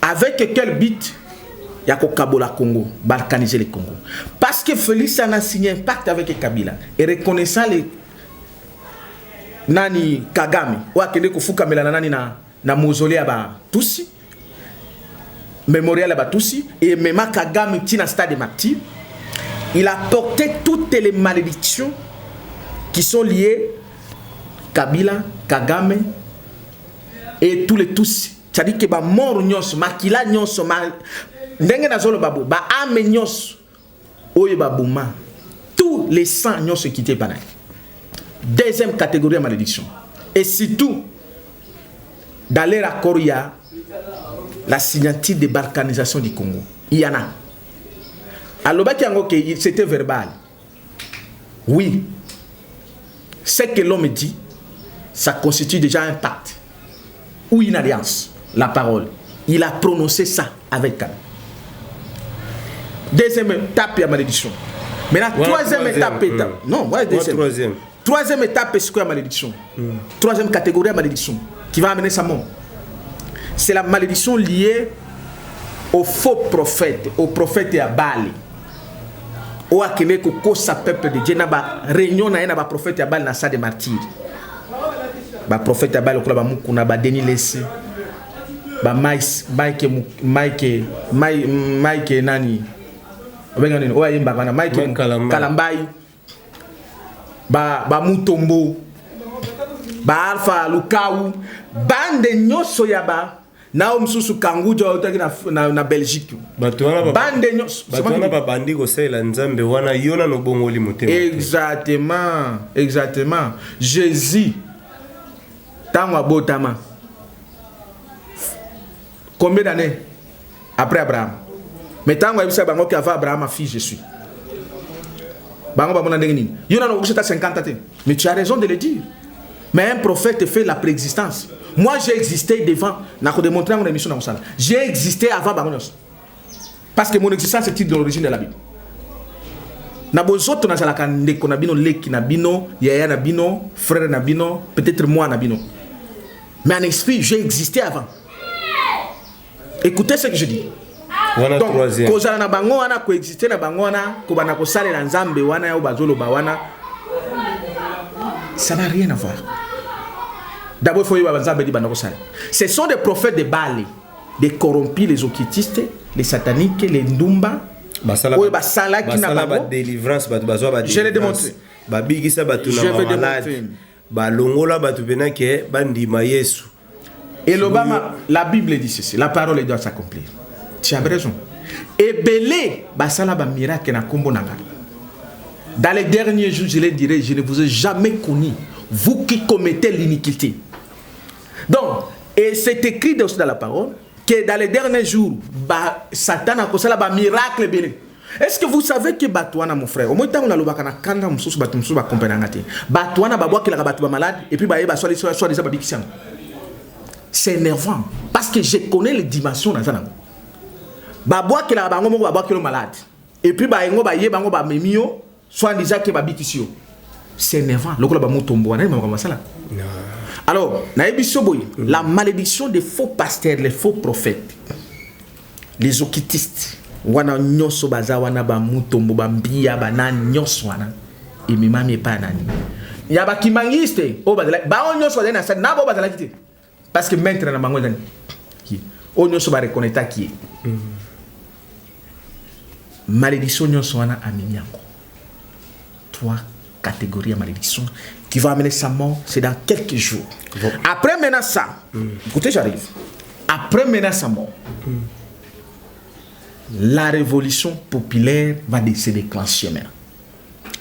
avec quel but Yako Kabola Congo, balkaniser le Congo. Parce que Félix a signé un pacte avec Kabila et reconnaissant les Nani Kagame, ou akende kufuka melana nani na mausolée aba Tutsi, mémorial aba Tutsi, et même Kagame tina stade de martyr, il a porté toutes les malédictions qui sont liées Kabila, Kagame et tous les Tutsi. C'est-à-dire que ba mort nyos, makila nyos, ndenge na zolo babo, ba ame nyos, oye babuma, tous les sangs nyos se quittent par là. Deuxième catégorie de malédiction. Et surtout, dans leur accord, il y a la signature de balkanisation du Congo. Il y en a. Alors, c'était verbal. Oui. Ce que l'homme dit, ça constitue déjà un pacte ou une alliance. La parole. Il a prononcé ça avec elle. Deuxième étape, de malédiction. Maintenant, troisième étape. Non, voilà, troisième étape, c'est quoi la malédiction? Troisième catégorie de malédiction qui va amener sa mort. C'est la malédiction liée au faux prophète, au prophète à Bali. Au akene ko sa peuple de Dieu na ba réunion na na ba prophète à Bali na sa de martyr. Ba prophète à Bali ko ba mukuna ba Denis Lesi. Ba Mike nani? Obenga nini? Oya yimba bana Mike Kalambai. Ba Mutombo, ba Alpha Lukau, bande nyoso yaba na msusu kangujo utaki na Belgique bande nyos batwana ba bandi ko sela nzambe wana yona no bongoli motema exactement Jésus tango abotama combien d'années après Abraham mais tango abisa bango ki avant Abraham fils je suis bango ba mona ndenge nini yona no kushita 50 ans mais tu as raison de le dire. Mais un prophète fait la préexistence. Moi, j'ai existé devant. N'a démontré mon émission dans salle. J'ai existé avant Baronos. Parce que mon existence est de l'origine de la Bible. Na bozoto na zalaka ndeko na bino leki na bino, yaya na bino, frère na bino, peut-être moi na bino. Mais en esprit, j'ai existé avant. Écoutez ce que je dis. Voilà. Donc, kozala na bango wana coexister na bango wana ko bana ko salela nzambe wana ya bazolo ba wana. Ça n'a rien à voir. D'abord, il faut dire ce sont des prophètes de Baal, des corrompus, les occultistes, les sataniques, les ndumba. Je l'ai démontré. Et l'Obama, la Bible dit ceci, la parole doit s'accomplir. Tu as raison. Et belé, basala ba miracle na kombo nanga. Dans les derniers jours, je les dirai, je ne vous ai jamais connu, vous qui commettez l'iniquité. Donc, et c'est écrit dans la parole, que dans les derniers jours, Satan a causé un miracle. Est-ce que vous savez que Batouana, mon frère, au moins, on a le bakana kanda moussous batumsou ba compagnie. Batouana ba bois qui la battu malade, et puis ba soit des ababikisian. C'est énervant, parce que je connais les dimensions dans ça. Ba bois qui la bango ba bois qui le malade, et puis ba yengo ba ye bango ba memio. Soit déjà que babikisio c'est énervant lokola ba mutombo na comme ça là. Alors la malédiction des faux pasteurs, les faux prophètes, les occultistes wana nyoso baza wana ba mutombo ba mbia ba na nyoso wana et mimami pa nani ya ba kimangiste o ba nyoso na sa na bo ba la kiti parce que maintenant na bango dani qui o nyoso ba reconnaître qui malédiction nyoso wana amimiango. 3 catégories de malédiction qui va amener sa mort, c'est dans quelques jours. Après maintenant ça, écoutez, j'arrive. Après maintenant sa mort, la révolution populaire va se déclencher maintenant.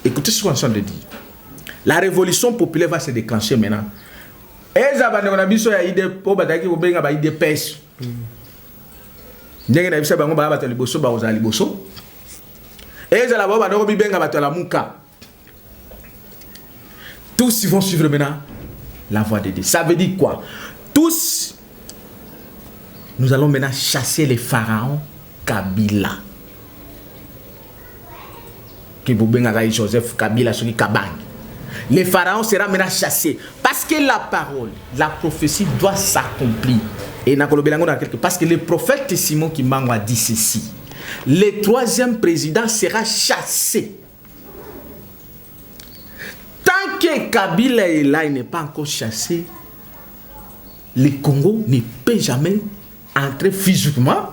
Écoutez ce qu'on est en train de dire. La révolution populaire va se déclencher maintenant. Et ça va nous dire qu'il y a des pauvres qui ont des pêches. Ndenge na bisa bango ba batali boso ba ozali boso. Et ça la ba no bi benga batala muka. Tous ils vont suivre maintenant la voie de Dieu. Ça veut dire quoi? Tous, nous allons maintenant chasser les pharaons Kabila. Que Boubengara Joseph Kabila, celui Kabang. Les pharaons seront maintenant chassés. Parce que la parole, la prophétie doit s'accomplir. Et parce que le prophète Simon qui m'a dit ceci. Le 3e président sera chassé. Tant que Kabila est là, il n'est pas encore chassé, le Congo ne peut jamais entrer physiquement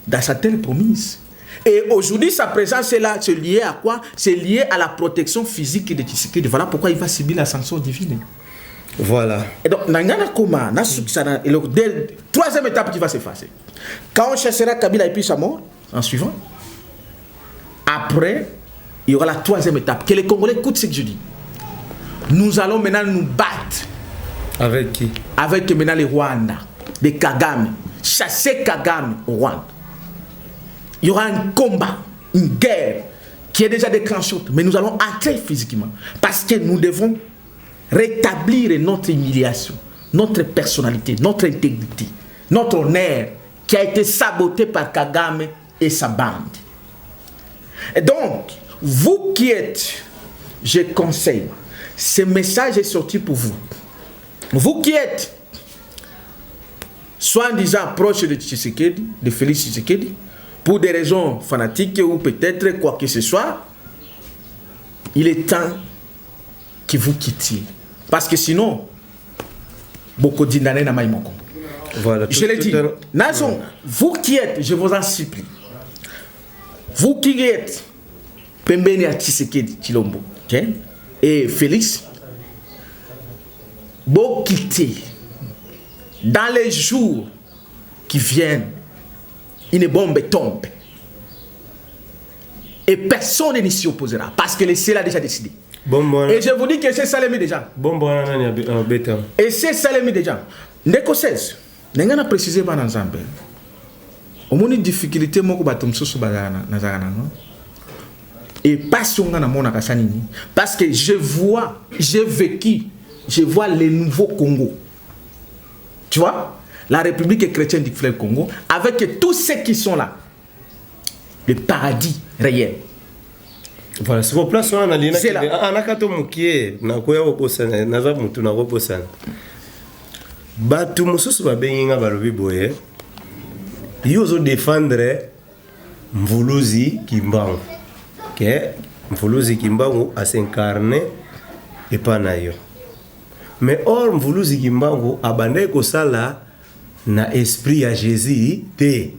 dans sa terre promise. Et aujourd'hui, sa présence est là, c'est lié à quoi? C'est lié à la protection physique de Tshisekedi. Voilà pourquoi il va subir la sanction divine. Voilà. Et donc, la 3e étape qui va s'effacer. Quand on chassera Kabila et puis sa mort, en suivant, après, il y aura la 3e étape. Que les Congolais écoutent ce que je dis. Nous allons maintenant nous battre. Avec qui? Avec maintenant les Rwanda, les Kagame. Chasser Kagame au Rwanda. Il y aura un combat, une guerre qui est déjà déclenchée. Mais nous allons entrer physiquement. Parce que nous devons rétablir notre humiliation, notre personnalité, notre intégrité, notre honneur qui a été saboté par Kagame et sa bande. Et donc, vous qui êtes, je conseille, ce message est sorti pour vous. Vous qui êtes soi-disant proche de Tshisekedi, de Félix Tshisekedi, pour des raisons fanatiques ou peut-être quoi que ce soit, il est temps que vous quittiez. Parce que sinon, beaucoup d'indannés n'a pas eu. Voilà, je l'ai dit. Nazon, vous qui êtes, je vous en supplie, vous qui êtes Pembeni à Tshisekedi, Chilombo, okay? Et Félix, vous quittez dans les jours qui vienne, une bombe tombe. Et personne ne s'y opposera parce que le ciel a déjà décidé. Et je vous dis que c'est ça les déjà. Et c'est ça les déjà. Ndeko 16. Nenga na préciser ba nzambe. Au moins une difficulté moko batum susu bazana nazana. Et pas sur na mona kasanini parce que j'ai vécu, je vois le nouveau Congo. Tu vois? La République chrétienne du frère Congo avec tous ceux qui sont là. Le paradis réel. Voilà, c'est pour place on a lina anakato mukie na koya oposana naza mutu na oposana. Batu mususu babenga balobi boye. Yozo défendre Mvuluzi Kimbangu. Que Mvuluzi Kimbangu a s'incarné et pas nayo. Mais or Mvuluzi Kimbangu abandé ko sala na esprit à Jésus te.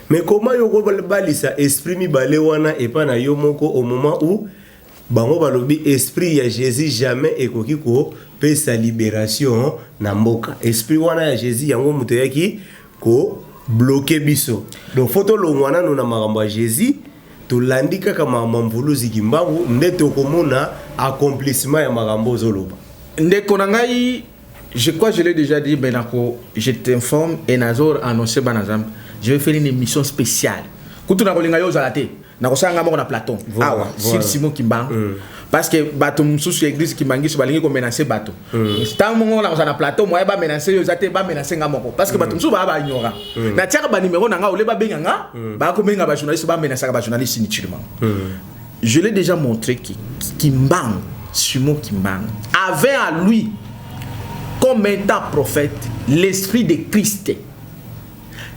Mais comment yoko balisa esprit mi balé wana et pas na yo moko au moment où bango balobi esprit ya Jésus jamais ekoki ko pe sa libération na mboka. Esprit wana ya Jésus yango muto yaki ko bloquer biso. Donc photo longwana no na makambo ya Jésus to landika kama Mvuluzi Kimbangu ndeto komona accomplissement ya makambo zoloba. Ndeko nangai je crois que je l'ai déjà dit Benako, je t'informe et Nazor annoncé banazam. Je vais faire une émission spéciale. Quand on a voulu yo zalate, na kosanga moko na Platon. Awa, sur Simon Kimbangu. Parce que bato mususu église Kimbangu so balingi ko menacer bato. Tant mongo na na Platon, moi ba menacer yo zate ba menacer ngamoko parce que bato mususu ba ignorant. Na tiaka ba numéro na nga ole ba benga nga, ba ko benga ba journaliste ba menacer ba journaliste inutilement. Je l'ai déjà montré que Kimbangu, Simon Kimbangu avait à lui comme étant prophète l'esprit de Christ.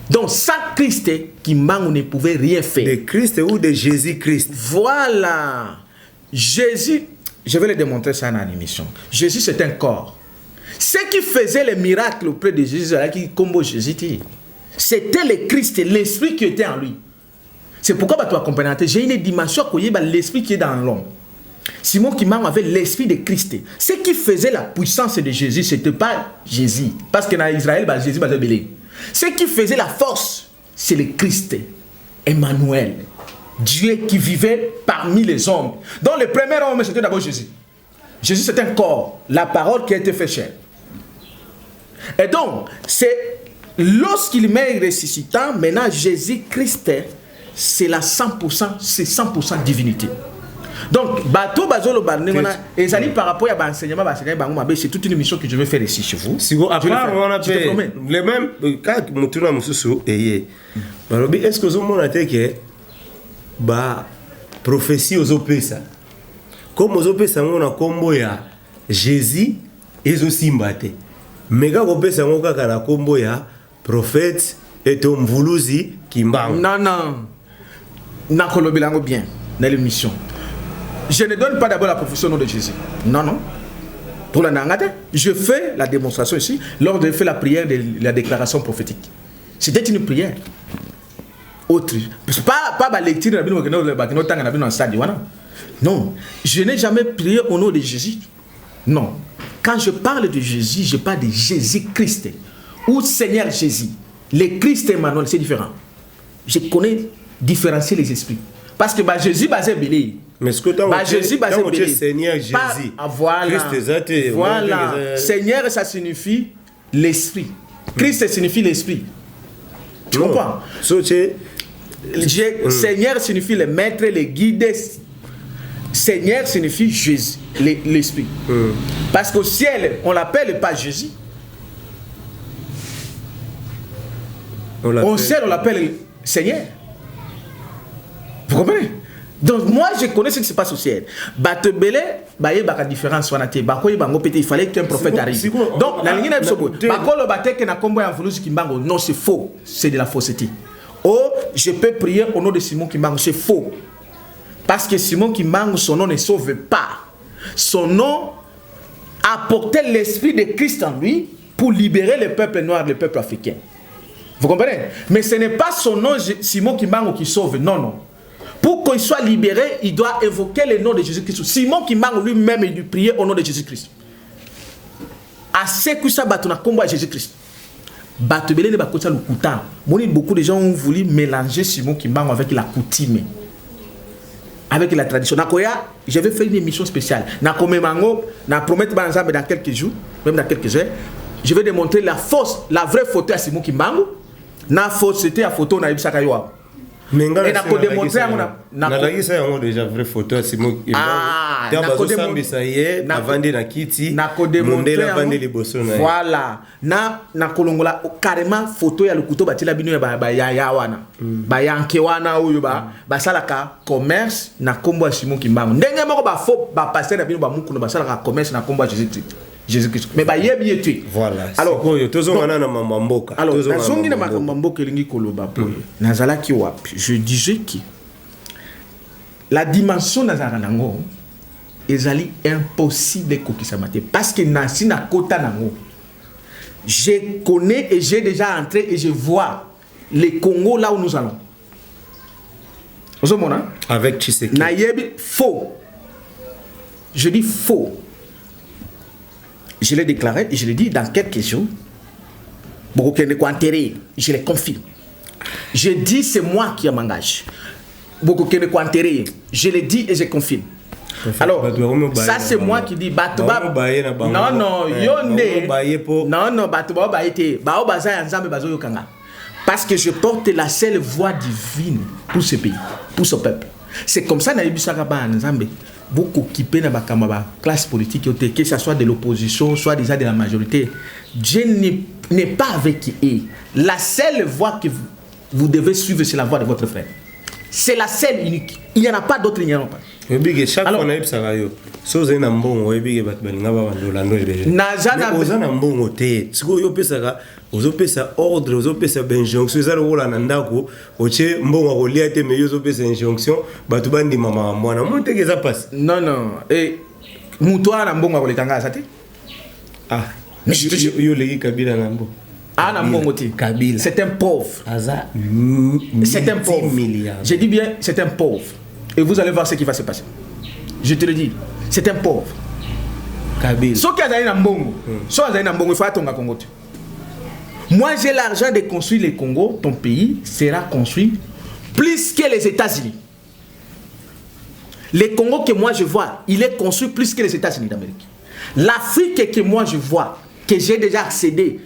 Donc, sans Christ, Kimbangu ne pouvait rien faire. De Christ ou de Jésus-Christ. Voilà. Jésus, je vais le démontrer ça dans l'émission. Jésus, c'est un corps. Ce qui faisait les miracles auprès de Jésus, comme Jésus dit, c'était le Christ, l'esprit qui était en lui. C'est pourquoi tu as compris. J'ai une dimension qui est l'esprit qui est dans l'homme. Simon Kimbangu avait l'esprit de Christ. Ce qui faisait la puissance de Jésus, ce n'était pas Jésus. Parce que dans Israël, Jésus va belé. Ce qui faisait la force, c'est le Christ, Emmanuel, Dieu qui vivait parmi les hommes. Donc le premier homme, c'était d'abord Jésus. Jésus, c'est un corps, la parole qui a été faite chair. Et donc, c'est lorsqu'il m'est ressuscitant, maintenant Jésus-Christ, c'est la 100%, c'est 100% divinité. Donc, bateau bazolo banengona ezali par rapport à l'enseignement c'est toute une mission que je vais faire ici chez vous. Si vous après on a fait les mêmes quand mutuna mususu eye. Balobi est-ce que vous monate que ba prophétie aux opesa. Comme aux opesa ngona kombo ya Jésus ezo simbate. Mega opesa ngoka kana kombo ya prophète et Mvuluzi Kimbangu. Non. Nakolobilango bien dans l'émission. Je ne donne pas d'abord la profession au nom de Jésus. Non. Pour la nangate, je fais la démonstration ici lors de faire la prière de la déclaration prophétique. C'était une prière. Autre. Pas la lecture de la Bible. Non. Je n'ai jamais prié au nom de Jésus. Non. Quand je parle de Jésus, je parle de Jésus-Christ. Ou Seigneur Jésus. Le Christ Emmanuel, c'est différent. Je connais différencier les esprits. Parce que Jésus basé belé. Mais ce que tu as Jésus basé belé. Seigneur Jésus. Voilà. Seigneur, ça signifie l'esprit. Christ signifie l'esprit. Tu comprends? Seigneur signifie le maître, le guide. Seigneur signifie Jésus, l'esprit. Parce qu'au ciel, on l'appelle pas Jésus. Au ciel, on l'appelle Seigneur. Vous comprenez? Donc moi je connais ce qui se passe au ciel. Batebele, baye baka différence wanate. Bakoye bango pété, il fallait qu'un prophète arrive. Donc la ligne n'a pas bakolo bateke na kombo ya Mvuluzi Kimbangu. Non, c'est faux. C'est de la fausseté. Oh, je peux prier au nom de Simon Kimbangu, c'est faux. Parce que Simon Kimbangu, son nom ne sauve pas. Son nom apportait l'esprit de Christ en lui pour libérer le peuple noir, le peuple africain. Vous comprenez? Mais ce n'est pas son nom Simon Kimbangu qui sauve. Non. Pour qu'il soit libéré, il doit évoquer le nom de Jésus-Christ. Simon Kimbangu lui-même, il priait au nom de Jésus-Christ. À ce que ça battu na combo à Jésus-Christ. Batebele ne bakota le couta. Beaucoup de gens ont voulu mélanger Simon Kimbangu avec la coutume, avec la tradition. Nakoya, je vais faire une émission spéciale. Nakome Mango, na promettre dans quelques jours, même dans quelques heures, je vais démontrer la vraie photo à Simon Kimbangu. Na fausseté à photo na Ibisaka Yoa. Mais et na ko démontrer na ça yango déjà vraie photo à Simon Kimbangu. Na ko démontrer na vendre na kiti. Na ko démontrer la vendre les bosso na. Voilà. Na kolongola carrément photo ya lukuto batila bino ba ya wana. Ba yanke wana oyo ba salaka commerce na kombo ya Simon Kimbangu. Ndenge moko ba faux ba passer na bino ba mukuno ba salaka commerce na kombo ya Jésus-Christ. Mais ba yebi etu. Voilà. Alors tozongana na mamboka. Alors nazongi na mamboka elingi koloba po. Nazalaki wapi? Je disais que la dimension nazara nango ezali impossible kokisa mate parce que nasi na kota nango. Je connais et j'ai déjà entré et je vois le Congo là où nous allons. Vous voyez avec Tshisekedi. Nayebi faux. Je dis faux. Je l'ai déclaré et je l'ai dit dans quelques jours. Je les confirme. Je dis c'est moi qui m'engage. Je l'ai dit et je confirme. Alors, ça c'est moi qui dis Batuba. Non, non, yonde. Non, non, Batuba baïté. Bao baza nzambe bazo yokanga. Parce que je porte la seule voix divine pour ce pays, pour ce peuple. C'est comme ça na ibisaka ba nzambe. Beaucoup qui peinent à la classe politique, que ce soit de l'opposition, soit déjà de la majorité. Dieu n'est pas avec eux. La seule voie que vous devez suivre, c'est la voie de votre frère. C'est la seule unique. Il n'y en a pas d'autre, il n'y en a pas. Chaque fois, on a eu ça. Si vous avez un bon, vous avez un bon, vous avez un bon côté. Si vous avez un ordre, vous avez une injonction, vous avez un bon, vous avez un bon, vous avez une injonction, vous avez un bon, non, non. Et Moutoua n'a bon, vous avez un bon. Ah, mais je suis Kabila Nambo. Ah, Nambo, c'est un pauvre. C'est un pauvre. Je dis bien, c'est un pauvre. Et vous allez voir ce qui va se passer. Je te le dis, c'est un pauvre. Kabila. Sauf qu'il y a un bon. Sauf qu'il y a un bon, il faut attendre Congo. Moi, j'ai l'argent de construire le Congo. Ton pays sera construit plus que les États-Unis. Le Congo que moi je vois, il est construit plus que les États-Unis d'Amérique. L'Afrique que moi je vois, que j'ai déjà accédé,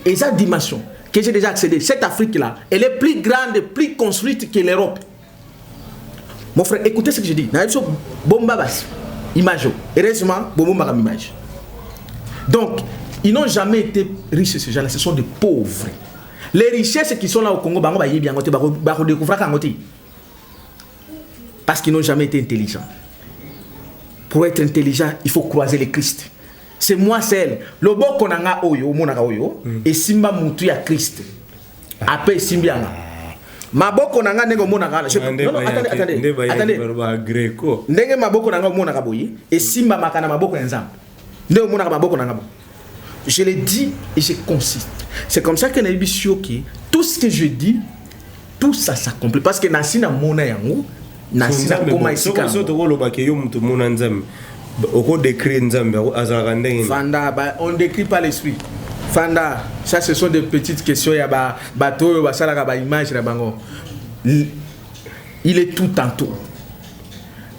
et sa dimension, que j'ai déjà accédé, cette Afrique-là, elle est plus grande, plus construite que l'Europe. Mon frère, écoutez ce que je dis. Image. Heureusement, image. Donc, ils n'ont jamais été riches, ces gens-là. Ce sont des pauvres. Les richesses qui sont là au Congo, parce qu'ils n'ont jamais été intelligents. Pour être intelligent, il faut croiser le Christ. C'est moi seul. Le bon qu'on a oyo, monaka oyo, et simba mutu ya Christ. Après simbianga. Maboko nanga nego monaka. Non, attendez. Ndenge maboko nanga monaka boyi, et simba makana maboko nzamba. Ndenge monaka maboko nanga. Je l'ai dit et je consiste. C'est comme ça que Naïbi Sioki, tout ce que je dis, tout ça s'accomplit. Parce que Nassina Mona Yango, Nassina Koma Isika. Fanda, on ne décrit pas l'esprit. Fanda, ça ce sont des petites questions. Il y a bateau, image, il est tout en tout.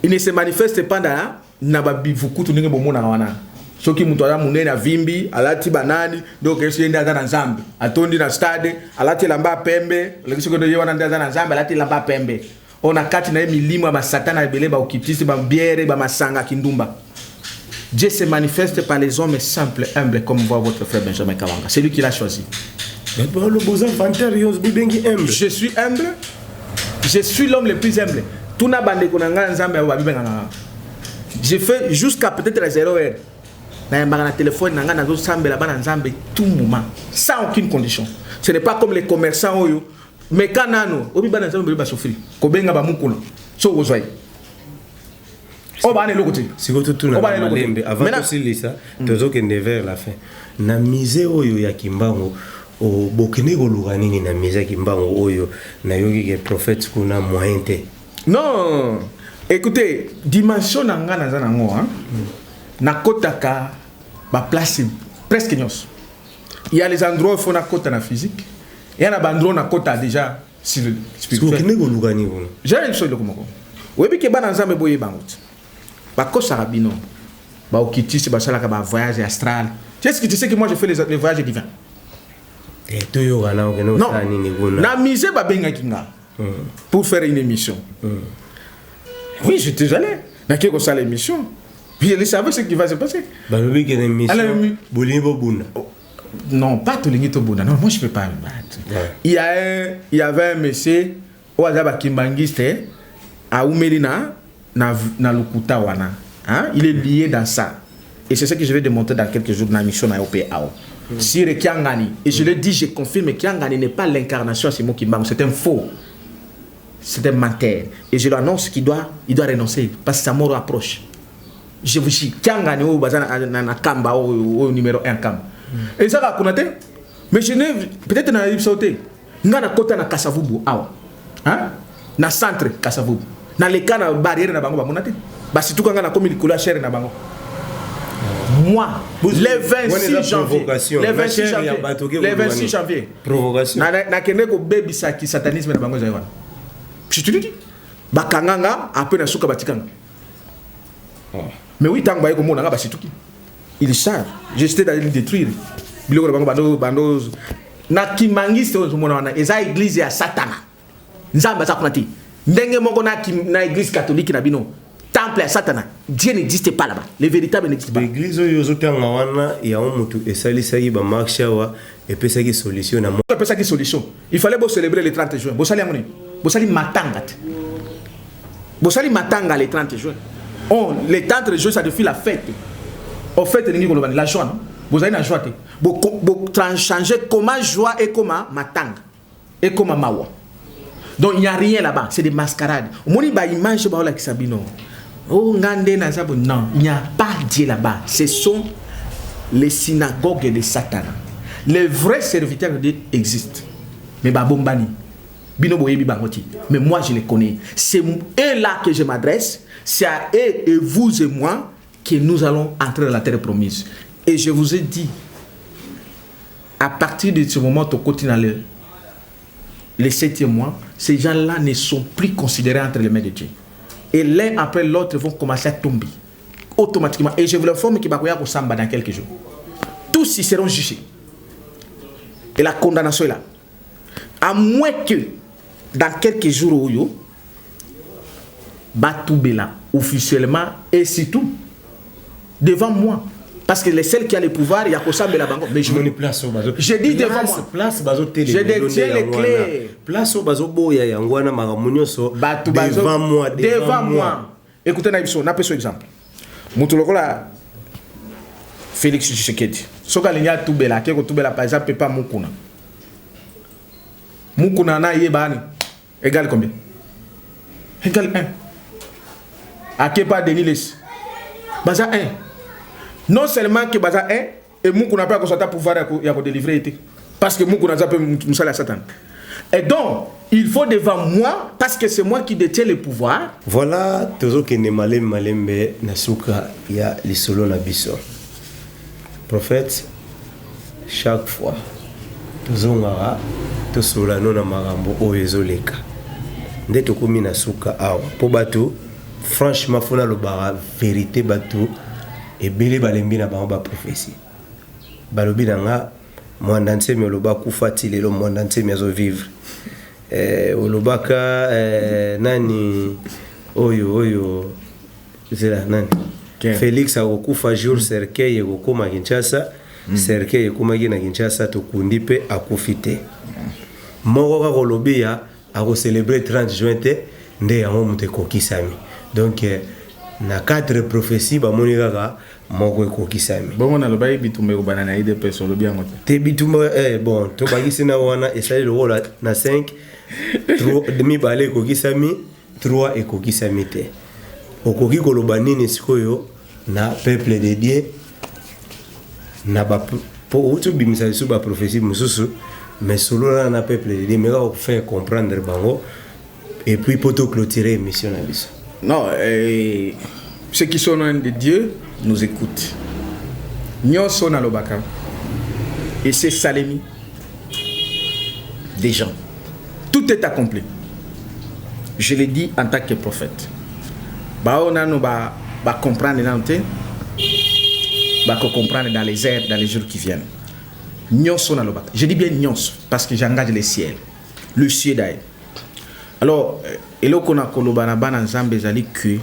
Il ne se manifeste pas dans Nababi Vukutu Ningemona. Soki mutola munena vimbi alati banani donc yenda za nzambe atondi na stade alati lamba pembe lekisoko de yona ndaza na nzambe alati lamba pembe ona kati na milimo ba satana ebele ba okitisi ba biere ba masanga kindumba. Dieu se manifeste par les hommes simples humbles comme voit votre frère Benjamin Kawanga. C'est lui qui l'a choisi. Je suis humble. Je suis l'homme le plus humble. Tout na bande konanga nzambe ba bibenganga. Je fais jusqu'à peut-être 0 heure. Na téléphone na tout moment sans aucune condition. Ce n'est pas comme les commerçants oyo mais quand nano obi bana nzambe ba souffrir ko benga ba mukuna so ozwai o ba ne lokote sikoto tuna malembe avant aussi lisa tozo que vers la fin na mise oyo ya Kimbangu o bokene goluga nini na mise ya Kimbangu oyo na yoki ke prophète kuna mointe. Non, écoutez, dimension na ngana zanango hein. Nakotaka ba place presque nyos. il y a les endroits où il faut na côté na physique. Il y a des endroits où on a côté déjà spirituel. J'ai une chose comme ça. Oui, mais que ban ensemble boye bangout. Ba ko sarabino. Ba okiti c'est ba sala ka ba voyage astral. Tu sais que moi je fais les voyages divins. Et tout yo gana o non. Na mise ba benga kinga. Pour faire une émission. Oui, j'étais allé. Na ke ko ça l'émission. Puis je savais ce qui va se passer. Ba lobi que l'émission Bolimbo Bunda. Non, pas tout le monde. Non, moi je peux pas me battre. Ouais. Il y avait un monsieur au Azaba Kimbangiste à Oumelina na Lukuta wana. Hein? Il est lié dans ça. Et c'est ce que je vais démontrer dans quelques jours dans la mission à OPAO. Sire Kiangani. Et je le dis, je confirme, Kiangani n'est pas l'incarnation de Simon Kimbang. C'est un faux. C'est un menteur. Et je lui annonce qu'il doit renoncer parce que sa mort approche. Je vous dis, Kiangani au Kamba au numéro 1 Kamba. Et ça va connaître. Mais je n'ai peut-être dans la sauté. Nga na kota na Kasavubu awa. Hein? Na centre Kasavubu. Na le cas na barrière na bango ba monate. Ba situ kanga na komi likula chere na bango. Moi, le 26 janvier. Le 26 janvier. Provocation. Na kende ko baby saki satanisme na bango zaïwa. Je te dis. Ba kanganga après na suka batikanga. Mais oui tango ba ko mona nga ba situ ki. Ils savent. J'étais d'aller le détruire. Biloko bando na kimangiste on mona na eza église ya Satana. Nzamba za kunati. Ndenge moko na église catholique na bino. Temple à Satana. Dieu n'existe pas là-bas. Le véritable n'existe pas. L'église yozotanga wana ya mutu esalisaki ba marchawa et pesaki solution na mo. Pesaki solution. Il fallait beau célébrer le 30 juin. Bosali amoni. Bosali matanga. Bosali matanga le 30 juin. Oh, le 30 juin ça défile la fête. Au fait, la joie, non? Vous avez la joie. Vous changer comment joie et comment matang. Et comment mawa. Donc il n'y a rien là-bas. C'est des mascarades. Moni ba image ba la kisabino. Oh ngande na zabo. Non, il n'y a pas Dieu là-bas. Ce sont les synagogues de Satan. Les vrais serviteurs de Dieu existent. Mais ba bombani. Bino boyebi bangoti. Mais moi je les connais. C'est eux là que je m'adresse. C'est à eux et vous et moi que nous allons entrer dans la terre promise. Et je vous ai dit, à partir de ce moment, au quotidien, les 7e mois, ces gens-là ne sont plus considérés entre les mains de Dieu. Et l'un après l'autre vont commencer à tomber. Automatiquement. Et je vous l'informe qu'il va y avoir Samba dans quelques jours. Tous ils seront jugés. Et la condamnation est là. À moins que, dans quelques jours, où Batoubela, officiellement, et c'est tout. Devant moi. Parce que les seuls qui a le pouvoir, il y a Kossam et la banque. Mais je dis devant moi. Place bazo télé. Je détiens les clés. Place au bazo boya yangwana magamunyoso. Devant moi. Devant moi. Écoutez, n'a pas exemple. Moutulokola Félix Tshisekedi. Soka linya Toubela, keko Toubela par exemple pas Mukuna. Mukuna na yebani. Égal combien? Égal 1. À Kepa Denilis. Baza 1. Non seulement que Baza 1, et Moukou n'a pas de pouvoir à délivrer. Parce que Moukou n'a pas de Satan. Et donc, il faut devant moi, parce que c'est moi qui détiens le pouvoir. Voilà, toujours que ne malembe nasuka ya lisolo na biso. Prophète, chaque fois, toujours ngara, toujours la non amarambo o ezoleka. Nde tokomi nasuka awa. Po bato, franchement, fona lo bara vérité bato. Et belé balembi na bango ba prophétie. Balobi nanga mwandanse me loba kufati lelo mwandanse me azo vivre. Olobaka nani oyo zela nani Félix akokufa jour cercueil ekokoma Kinshasa. Cercueil ekomaki na Kinshasa tokundi pe akufite. Moko ka kolobi ya ako célébrer 30 juin te nde yango mutu ekokisami. Donc na 4 prophéties ba moni kaka moko ekokisami. Bongo na loba bitumba ko banana ide personne bien ngote. Te bitumba bon to bagisi na wana esali lo na 5 3 demi balé ekokisami 3 ekokisami te. Okoki koloba nini sikoyo na peuple de Dieu na ba po utu bimisa su ba prophétie mususu mais solo na peuple de Dieu mais va faire comprendre bango et puis pour tout clôturer mission na biso. Non, ceux qui sont loin de Dieu nous écoutent. Nous sommes dans le baka. et c'est Salemi des gens. Tout est accompli. Je l'ai dit en tant que prophète. On va comprendre dans les heures, dans les jours qui viennent. Je dis bien nyons parce que j'engage le ciel. Le ciel d'ailleurs. Alors, et là qu'on a que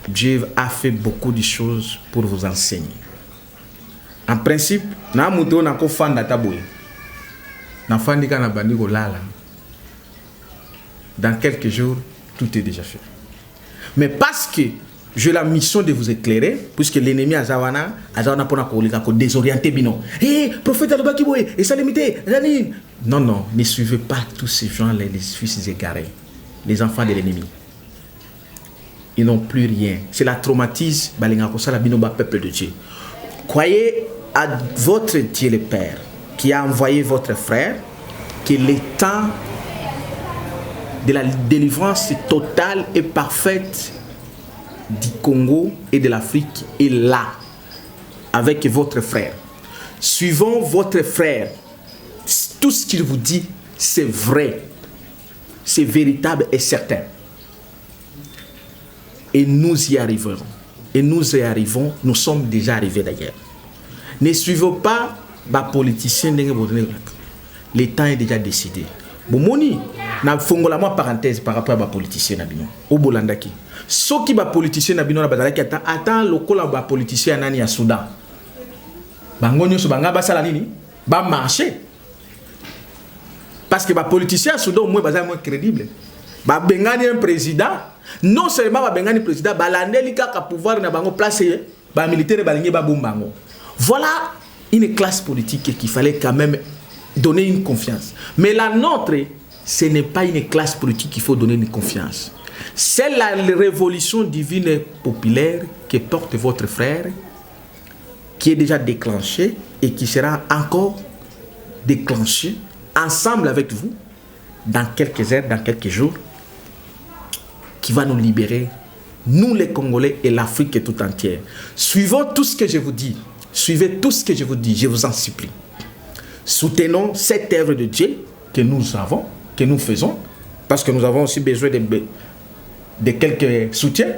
Dieu a fait beaucoup de choses pour vous enseigner. En principe, dans quelques jours, tout est déjà fait. Mais parce que j'ai la mission de vous éclairer, puisque l'ennemi a pour désorienter bino. Hé, prophète Adobakiboé, et ça limité. Non, ne suivez pas tous ces gens, les fils égarés, les enfants de l'ennemi. Ils n'ont plus rien. C'est la traumatisme, peuple de Dieu. Croyez à votre Dieu le Père, qui a envoyé votre frère, que le temps de la délivrance totale et parfaite du Congo et de l'Afrique est là, avec votre frère. Suivons votre frère. Tout ce qu'il vous dit, c'est vrai, c'est véritable et certain. Et nous y arriverons. Et nous y arrivons, nous sommes déjà arrivés d'ailleurs. Ne suivons pas les politiciens. Le temps est déjà décidé. Bomoni, na fongola moi parenthèse par rapport à les politiciens nabino. Au Bolandaki. Ce qui les politiciens nabino na bazalaki attend lokola ba politiciens nani ya Soudan. Bangonyo so banga basala nini? Ba marché. Parce que les politiciens Soudan au moins bazali moins crédible. Ba bengani un président, non seulement ba bengani président, ba landeli kaka pouvoir na bango placer ba militaire balingi ba bombango. Voilà une classe politique qu'il fallait quand même donner une confiance. Mais la nôtre, ce n'est pas une classe politique qu'il faut donner une confiance. C'est la révolution divine et populaire que porte votre frère, qui est déjà déclenchée et qui sera encore déclenchée ensemble avec vous dans quelques heures, dans quelques jours, qui va nous libérer, nous les Congolais et l'Afrique tout entière. Suivons tout ce que je vous dis. Suivez tout ce que je vous dis, je vous en supplie. Soutenons cette œuvre de Dieu que nous avons, que nous faisons, parce que nous avons aussi besoin de quelques soutiens.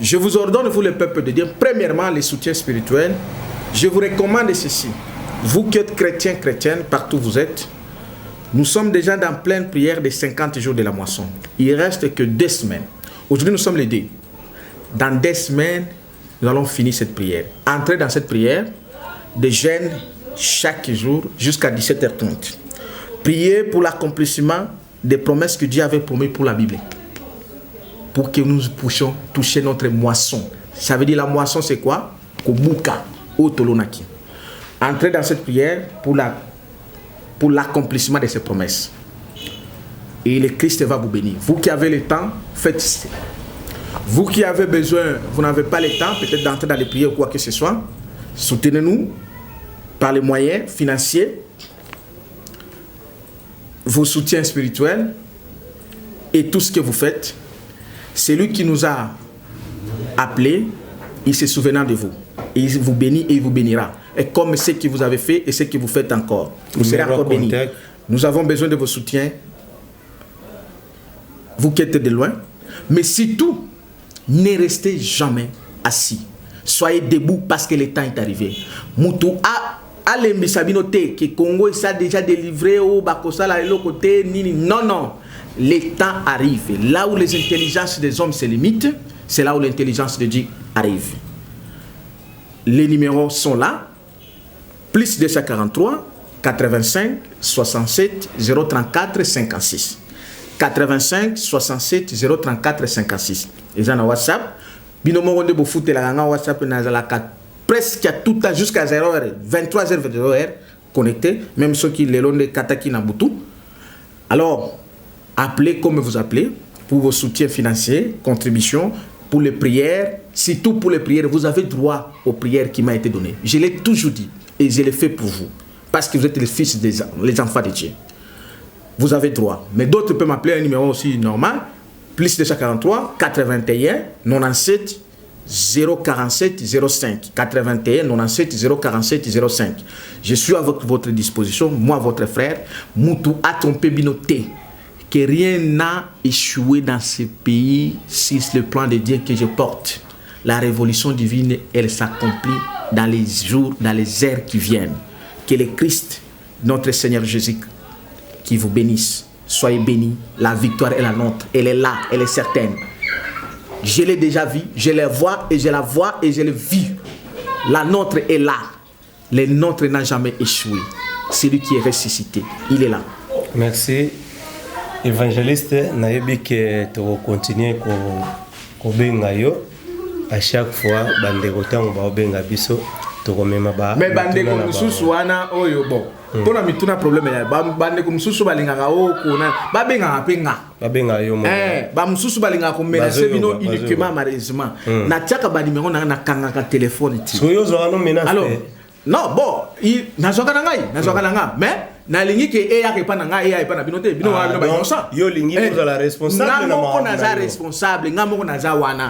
Je vous ordonne, vous le peuple de Dieu, premièrement les soutiens spirituels. Je vous recommande ceci. Vous qui êtes chrétiens, chrétiennes, partout où vous êtes, nous sommes déjà dans pleine prière des 50 jours de la moisson. Il ne reste que 2 semaines. Aujourd'hui, nous sommes les 2. Dans 2 semaines, nous allons finir cette prière. Entrez dans cette prière de jeûne chaque jour jusqu'à 17h30. Priez pour l'accomplissement des promesses que Dieu avait promises pour la Bible. Pour que nous puissions toucher notre moisson. Ça veut dire la moisson c'est quoi? Kobuka, Otolonaki. Entrez dans cette prière pour l'accomplissement de ces promesses. Et le Christ va vous bénir. Vous qui avez le temps, faites. Vous qui avez besoin, vous n'avez pas le temps, peut-être d'entrer dans les prières ou quoi que ce soit, soutenez-nous par les moyens financiers, vos soutiens spirituels et tout ce que vous faites. C'est lui qui nous a appelés, il se souviendra de vous. Et il vous bénit et il vous bénira. Et comme ce que vous avez fait et ce que vous faites encore, vous serez encore bénis. Nous avons besoin de vos soutiens, vous qui êtes de loin, mais surtout, ne restez jamais assis. Soyez debout parce que le temps est arrivé. Moutou a l'embissabinoté que Congo s'est déjà délivré au Bakosala et l'autre côté. Non. Le temps arrive. Là où les intelligences des hommes se limitent, c'est là où l'intelligence de Dieu arrive. Les numéros sont là. Plus 243 85 67 034 56. 85 67 034 56. Ils ont un WhatsApp. Binomo de foot la WhatsApp presque à tout à jusqu'à 0h, 23h, connecté, même ceux qui les l'ont de Kataki Nabutu. Alors, appelez comme vous appelez pour vos soutiens financiers, contributions, pour les prières, surtout pour les prières, vous avez droit aux prières qui m'ont été données. Je l'ai toujours dit et je l'ai fait pour vous, parce que vous êtes les fils les enfants de Dieu. Vous avez droit. Mais d'autres peuvent m'appeler un numéro aussi normal, plus 243 81 97 047 05 81 97 047 05. Je suis à votre disposition, moi votre frère. Moutou a trompé Binoté. Que rien n'a échoué dans ce pays sur le plan de Dieu que je porte. La révolution divine, elle s'accomplit dans les jours, dans les heures qui viennent. Que le Christ, notre Seigneur Jésus, qui vous bénisse. Soyez bénis. La victoire est la nôtre. Elle est là, elle est certaine. Je l'ai déjà vu, je la vois et je la vois et je l'ai vu. La nôtre est là. Le nôtre n'a jamais échoué. C'est lui qui est ressuscité. Il est là. Merci. Évangéliste, nayebi que tu continuer ko benga yo à chaque fois bandeko tango ba benga biso to komema ba. Mais bandeko mususu wana oyo bon. Pona mituna problème ya bandeko mususu balingaka o kona ba benga penga. Ba benga yo mo. Ba mususu balingaka ko menacer bino uniquement malheureusement. Na tiaka ba numéro na kangaka téléphone ti. So yo zo no menace. Alors non bon, nazoka na ngai, mais na lingi ke eya ke pana ngai eya pana binote bino wa bino ba yosa. Yo lingi vous la responsable na mo ko na za responsable ngamo ko na za wana.